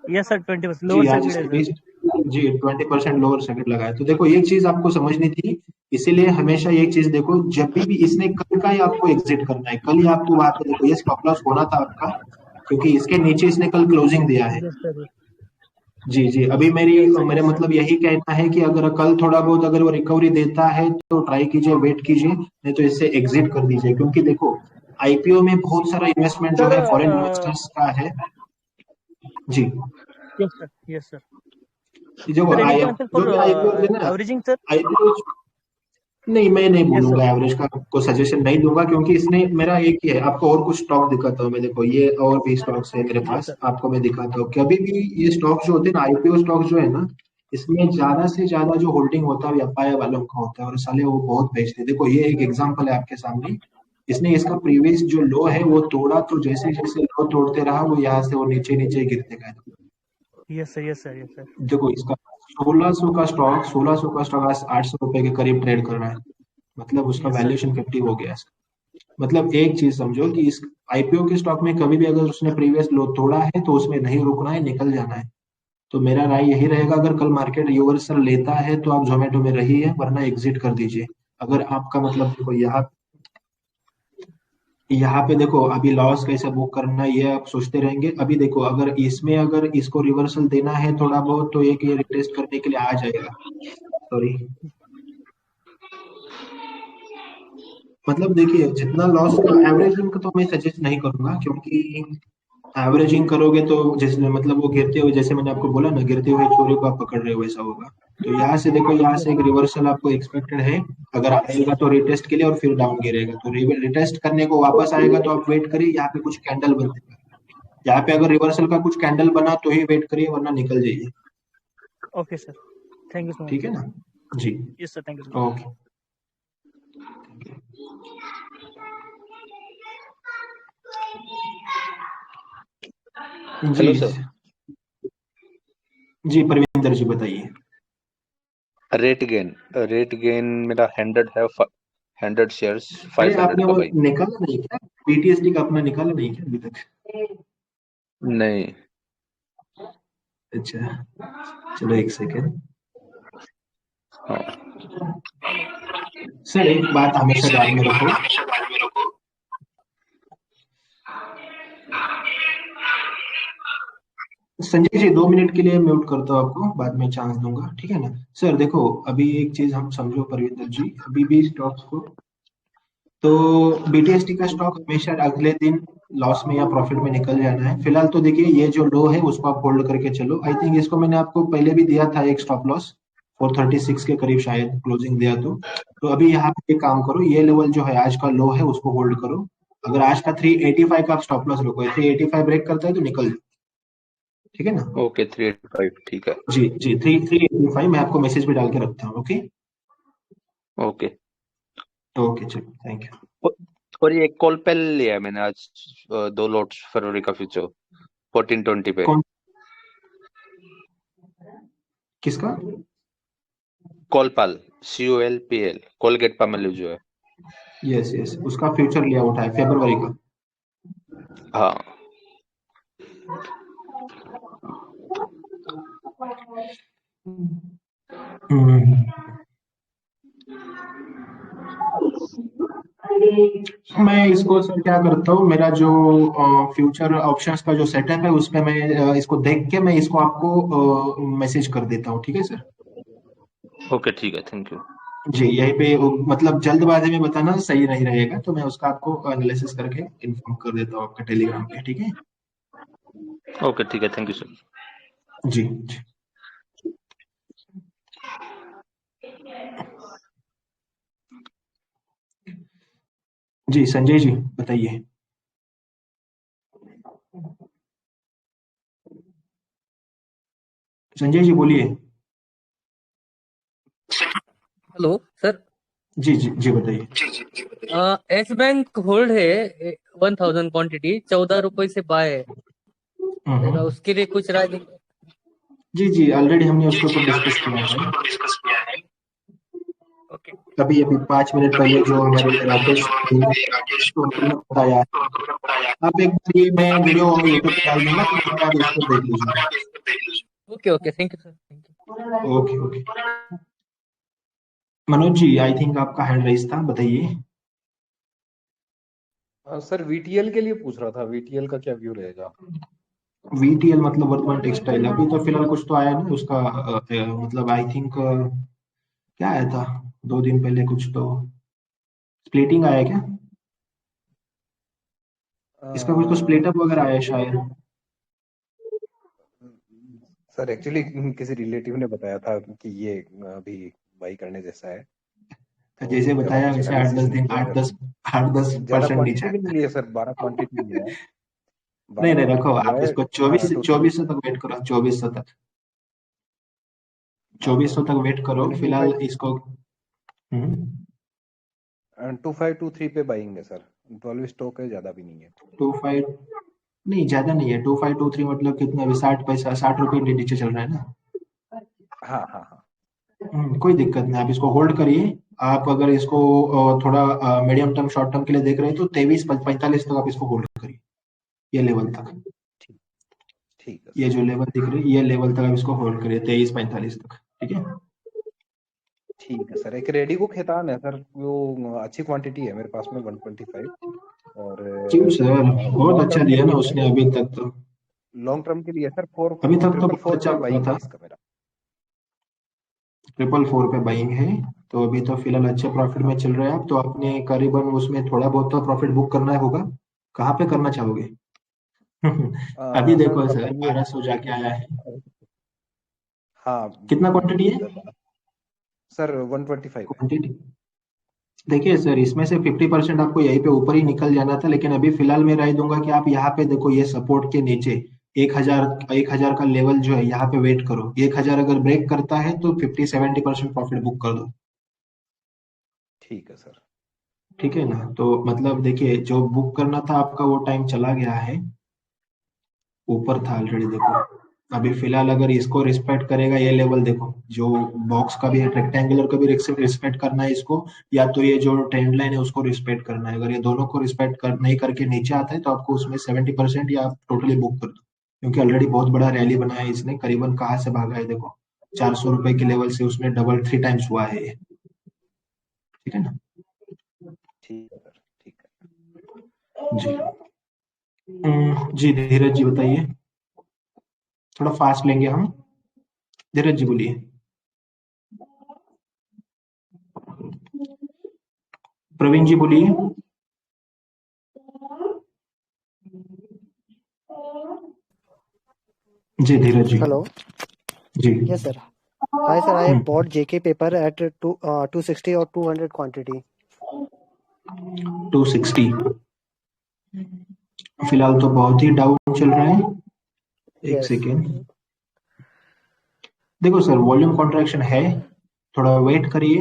यस सर, 20% जी लोअर आज सर्किट है इसने सर। 20 जी 20% लोअर सर्किट लगाया। तो देखो एक चीज आपको समझनी थी, इसीलिए हमेशा एक चीज देखो, जब भी इसने कल का ही आपको एग्जिट करना है, कल ही आपको वहां पे देखो ये स्टॉप लॉस होना था आपका, क्योंकि इसके नीचे इसने कल क्लोजिंग दिया है। यस सर, जी जी। अभी यस सर, मेरे यस सर। मतलब यही कहना है कि अगर कल थोड़ा बहुत अगर वो रिकवरी देता है तो ट्राई कीजिए, वेट कीजिए, नहीं तो इससे एग्जिट कर दीजिए, क्योंकि देखो आईपीओ में बहुत सारा इन्वेस्टमेंट जो सर है फॉरेन इन्वेस्टर्स का है। जी। Yes sir, yes sir. जो सर एनी आई चांसेस जो फॉर भी आईपीओ है ना, एवरेजिंग सर? आईपीओ नहीं, मैं नहीं यस सर। बोलूंगा एवरेज का, आपको सजेशन नहीं दूंगा, क्योंकि इसने मेरा एक ही है। आपको और कुछ स्टॉक दिखाता हूँ मैं, देखो ये और भी स्टॉक्स है मेरे यस पास, सर। आपको मैं दिखाता हूँ। कभी भी ये स्टॉक जो होते हैं ना, आईपीओ स्टॉक जो है ना, इसमें ज्यादा से ज्यादा जो होल्डिंग होता है व्यापार वालों का होता है, और साले वो बहुत बेचते हैं। देखो ये एक एग्जांपल है आपके सामने, इसने इसका प्रीवियस जो लो है वो तोड़ा, तो जैसे जैसे लो तोड़ते रहा वो यहाँ से वो नीचे नीचे गिरते गए। Yes sir, yes sir, yes sir. देखो इसका 1600 का स्टॉक आज 800 रुपए के करीब ट्रेड कर रहा है, मतलब उसका यस सर। वैल्यूएशन 50 हो गया। मतलब एक चीज समझो कि इस आईपीओ के स्टॉक में कभी भी अगर उसने प्रीवियस लो तोड़ा है तो उसमें नहीं रुकना है, निकल जाना है। तो मेरा राय यही रहेगा, अगर कल मार्केट रिवर्सल लेता है तो आप जोमेटो में रहिए, वरना एग्जिट कर दीजिए। अगर आपका मतलब देखो यहाँ पे देखो अभी लॉस कैसे बुक करना है ये आप सोचते रहेंगे। अभी देखो अगर इसमें अगर इसको रिवर्सल देना है थोड़ा बहुत, तो एक ये रिटेस्ट करने के लिए आ जाएगा। सॉरी, मतलब देखिए जितना लॉस का एवरेजिंग का तो मैं सजेस्ट नहीं करूंगा, क्योंकि एवरेजिंग करोगे तो जैसे मतलब वो गिरते हुए, जैसे मैंने आपको बोला ना, गिरते हुए छोरे को आप पकड़ रहे हो वैसा होगा। तो यहाँ से देखो, यहाँ यस से एक सर। रिवर्सल आपको एक्सपेक्टेड है, अगर आएगा तो रिटेस्ट के लिए और फिर डाउन गिरेगा, तो रिटेस्ट करने को वापस आएगा तो आप वेट करिए, यहाँ पे कुछ कैंडल बनते, यहाँ पे अगर रिवर्सल का कुछ कैंडल बना तो ही वेट करिए, वरना निकल जाइए। Okay sir, thank you so much ठीक है सर। ना। जी yes sir, thank you so much. Okay. जी हेलो सर। जी परविंदर जी बताइए। रेट गेन मेरा 100 है, 100 शेयर्स अरे 500 आपने का वो भाई। निकाला नहीं क्या, पीटीएसडी का अपना निकाला नहीं क्या अभी तक? नहीं। अच्छा चलो एक सेकेंड। हाँ। सर एक बात हमेशा ध्यान में रखो, संजय जी 2 मिनट के लिए म्यूट करता हूँ आपको, बाद में चांस दूंगा, ठीक है ना। सर देखो अभी एक चीज हम समझो परविंदर जी, अभी भी स्टॉक्स को, तो BTST का स्टॉक हमेशा अगले दिन लॉस में या प्रॉफिट में निकल जाना है। फिलहाल तो देखिए ये जो लो है उसको आप होल्ड करके चलो। आई थिंक इसको मैंने आपको पहले भी दिया था एक स्टॉप लॉस 436 के करीब शायद क्लोजिंग दिया। तो अभी यहाँ पे काम करो, ये लेवल जो है आज का लो है उसको होल्ड करो। अगर आज का 385 का आप स्टॉप लॉस रखो, 385 ब्रेक करता है तो निकल जाओ, ठीक है ना? ओके 385 ठीक है। जी जी 385 मैं आपको मैसेज भी डाल के रखता हूँ। ओके ओके ओके चलो थैंक यू। और ये एक कॉल पहले लिया है मैंने आज 2 लॉट्स फरवरी का फ्यूचर 1420 पे। कौन किसका? कॉलपाल COLPL कोलगेट पामेलिव जो है। यस यस उसका फ्यूचर लिया उठा है फरवरी का। हाँ हम्म, मैं इसको सर क्या करता हूँ, मेरा जो फ्यूचर ऑप्शंस का जो सेटअप है उस पे मैं इसको देख के मैं इसको आपको मैसेज कर देता हूँ, ठीक है सर? ओके ठीक है थैंक यू। जी यहीं पे मतलब जल्दबाजी में बताना सही नहीं रहेगा, तो मैं उसका आपको एनालिसिस करके इन्फॉर्म कर देता हूँ आपका टेलीग्राम पे, ठीक है? ओके ठीक है थैंक यू सर। जी जी जी संजय जी बताइए। संजय जी बोलिए। Hello sir. जी जी जी बताइए। एस बैंक होल्ड है 1000 क्वांटिटी 14 रुपए से बाय है, जरा हम्म, उसके लिए कुछ राय देंगे? जी जी ऑलरेडी हमने उसके ऊपर डिस्कस किया है। ओके अभी अभी 5 मिनट पहले जो हमारे राकेश थे तो उन्होंने बताया। आप एक बार ये मैं वीडियो यूट्यूब पे डाल दूंगा तो एक बार इसको देख लीजिए। Okay okay thank you sir thank you. Okay okay Manoj ji I think आपका हैंड राइज था, बताइए। सर VTL के लिए पूछ रहा था, VTL का क्या व्यू रहेगा? VTL मतलब वर्धमान टेक्सटाइल, अभी तो फिलहाल कुछ तो आया नहीं उसका मतलब आई थिंक क्या आया था 2 दिन पहले, कुछ तो स्प्लिटिंग आया क्या इसका? कुछ तो स्प्लिट अप वगैरह आया शायद। सर एक्चुअली किसी रिलेटिव ने बताया था कि ये अभी बाई करने जैसा है, जैसे तो ज्यादा बताया कुछ वैसे आठ एनालिसिस दस नहीं दिन किया आठ सर। दस आठ दस ज्यादा परसेंट नीचे क्वांटिटी भी आया। नहीं लिया सर, 12 क्वांटिटी लिया है। नहीं 12 नहीं रखो, क्वांटिटी लिया आप है इसको 24 2 3 2400 तक वेट करो, 2400 तक, हाँ 2400 तक वेट करो एक्चुअली फिलहाल इसको। 2523 पे बाइंग है सर, 12 स्टॉक है, ज्यादा भी नहीं है। 25 नहीं ज्यादा नहीं है, 2523 मतलब कितना, अभी 60 पैसा 60 रुपए नीचे चल रहा है ना। हाँ हाँ हाँ कोई दिक्कत नहीं, आप इसको होल्ड करिए। आप अगर इसको थोड़ा मीडियम टर्म शॉर्ट टर्म के लिए देख रहे हैं तो 23-45 तक आप इसको होल्ड करिए, ये लेवल तक। ठीक ठीक है ये सर। जो लेवल दिख रही है ये लेवल तक आप इसको होल्ड करिए 23-45 तक, ठीक है? ठीक है सर, एक रेडी को खेतान है सर, वो अच्छी क्वांटिटी है मेरे पास में 125, और क्यों सर, बहुत लॉन्ग अच्छा टर्म के दिया ना लिए है। उसने अभी तक तो। लॉन्ग टर्म के लिए सर, फोर अभी तक तो ट्रिपल बहुत फोर अच्छा पे हुआ बाइंग है था। इसका मेरा। 444 पे बाइंग है, तो अभी तो फिलहाल अच्छे प्रॉफिट हाँ में चल रहे हैं आप, तो आपने करीबन उसमें थोड़ा बहुत तो प्रॉफिट बुक करना होगा। कहाँ पे करना चाहोगे? अभी सर देखो अब सर ये 1200 जाके आया है। हाँ कितना क्वांटिटी है? सर 125 है। क्वांटिटी देखिए सर, इसमें से 50% आपको यहीं पे ऊपर ही निकल जाना था, लेकिन अभी फिलहाल मैं राय दूंगा कि आप यहाँ पे देखो, ये सपोर्ट के नीचे 1000 का लेवल जो है यहाँ पे वेट करो। 1000 अगर ब्रेक करता है तो 50-70% प्रॉफिट बुक कर दो, ठीक है सर। ठीक है ना? तो मतलब देखिए जो बुक करना था आपका वो टाइम चला गया है, ऊपर था ऑलरेडी देखो। अभी फिलहाल अगर इसको रिस्पेक्ट करेगा ये लेवल देखो, जो बॉक्स का भी है रेक्टेंगुलर का भी रिस्पेक्ट करना है इसको, या तो ये जो ट्रेंड लाइन है उसको रिस्पेक्ट करना है। अगर ये दोनों को रिस्पेक्ट कर नहीं करके नीचे आता है तो आपको उसमें 70% या आप टोटली बुक कर दो, क्योंकि ऑलरेडी बहुत बड़ा रैली बनाया है इसने। करीबन कहाँ से भागा है देखो, 400 रुपए के लेवल से उसने डबल 3 टाइम्स हुआ है ये, ठीक है ना? ठीक है सर ठीक है। जी जी धीरज जी बताइए, थोड़ा फास्ट लेंगे हम। धीरज जी बोलिए। प्रवीण जी बोलिए। जी धीरज जी। Hello. Ji. Yes, sir. Hi, sir. I have bought JK paper at 260 or 200 quantity. 260 फिलहाल तो बहुत ही डाउन चल रहा है। एक Yes. सेकेंड। देखो सर, वॉल्यूम कॉन्ट्रैक्शन है, थोड़ा वेट करिए,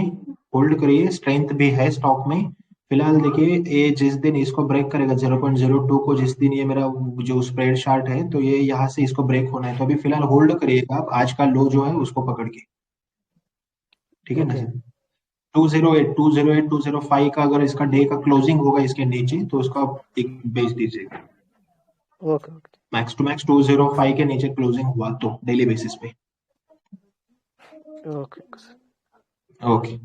होल्ड करिए, स्ट्रेंथ भी है स्टॉक में। फिलहाल देखिए, ये जिस दिन इसको ब्रेक करेगा 0.02 को, जिस दिन ये मेरा जो स्प्रेड चार्ट है, तो ये यहाँ से इसको ब्रेक होना है, तो अभी फिलहाल होल्ड करिएगा आप, आज का लो जो है उसको पकड़ के, ठीक है ना Okay. सर। 208, 208, 205 का अगर इसका डे का क्लोजिंग होगा इसके नीचे, तो उसका एक बेच दीजिएगा। Okay. Okay. Max to max 205 के नीचे क्लोजिंग हुआ तो डेली बेसिस पे। Okay. sir. ओके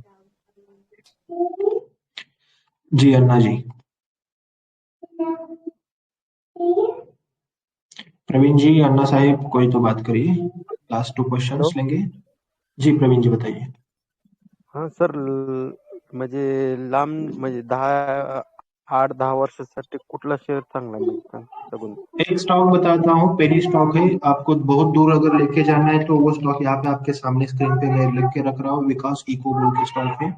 जी। अन्ना जी। प्रवीण जी, अन्ना साहिब कोई तो बात करिए, लास्ट 2 क्वेश्चंस हॅलो लेंगे। जी प्रवीण जी बताइए। हा सर म्हणजे लांब म्हणजे 8-10 वर्षासाठी कुठला शेअर चांगला मिळतो बघून एक स्टॉक बताता हूँ, पेनी स्टॉक है, आपको बहुत दूर अगर लेके जाना है तो वो स्टॉक यहाँ पे आपके सामने स्क्रीन पे मैं लिख के रख रहा हूँ, विकास इको बोल के स्टॉक है,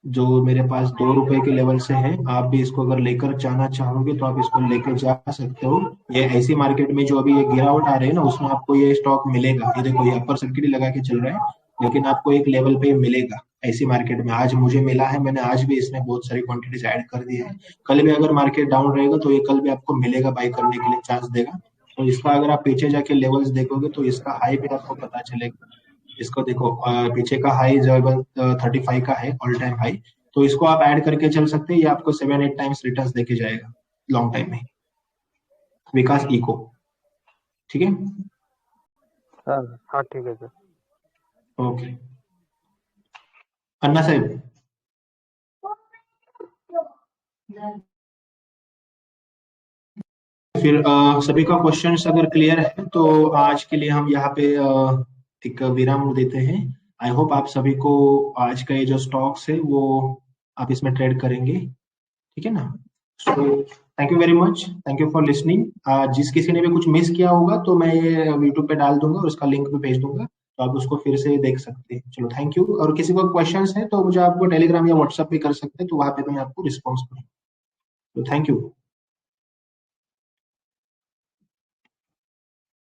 जो मेरे पास 2 रुपए के लेवल से है। आप भी इसको अगर लेकर जाना चाहोगे तो आप इसको लेकर जा सकते हो। ये ऐसी मार्केट में जो अभी ये गिरावट आ रही है ना, उसमें आपको ये स्टॉक मिलेगा। ये देखो, ये अपर सर्किट ही लगा के चल रहा है, लेकिन आपको एक लेवल पे मिलेगा ऐसी मार्केट में। आज मुझे मिला है, मैंने आज भी इसमें बहुत सारी क्वांटिटीज ऐड कर दी है। कल भी अगर मार्केट डाउन रहेगा तो ये कल भी आपको मिलेगा, बाई करने के लिए चांस देगा। तो इसका अगर आप पीछे जाके लेवल्स देखोगे तो इसका हाई भी आपको पता चलेगा। इसको देखो, पीछे का हाई 35 का है, ऑल टाइम हाई। तो इसको आप ऐड करके चल सकते हैं, ये आपको 7-8 टाइम्स रिटर्न्स देके जाएगा लॉन्ग टाइम में। विकास इको, ठीक है। हा ठीक आहे सर। ओके अन्ना साहब। फिर सभी का क्वेश्चंस अगर क्लियर है तो आज के लिए हम यहाँ पे एक विराम देते हैं। आई होप आप सभी को आज का ये जो स्टॉक्स है वो आप इसमें ट्रेड करेंगे, ठीक है ना। So thank you very much, thank you for listening. जिस किसी ने भी कुछ मिस किया होगा तो मैं ये यूट्यूब पे डाल दूंगा और उसका लिंक भी भेज दूंगा, तो आप उसको फिर से देख सकते हैं। चलो थैंक यू। और किसी को क्वेश्चंस है तो मुझे आपको टेलीग्राम या व्हाट्सएप पे कर सकते हैं, तो वहां पे मैं आपको रिस्पॉन्स करूंगा। तो थैंक यू।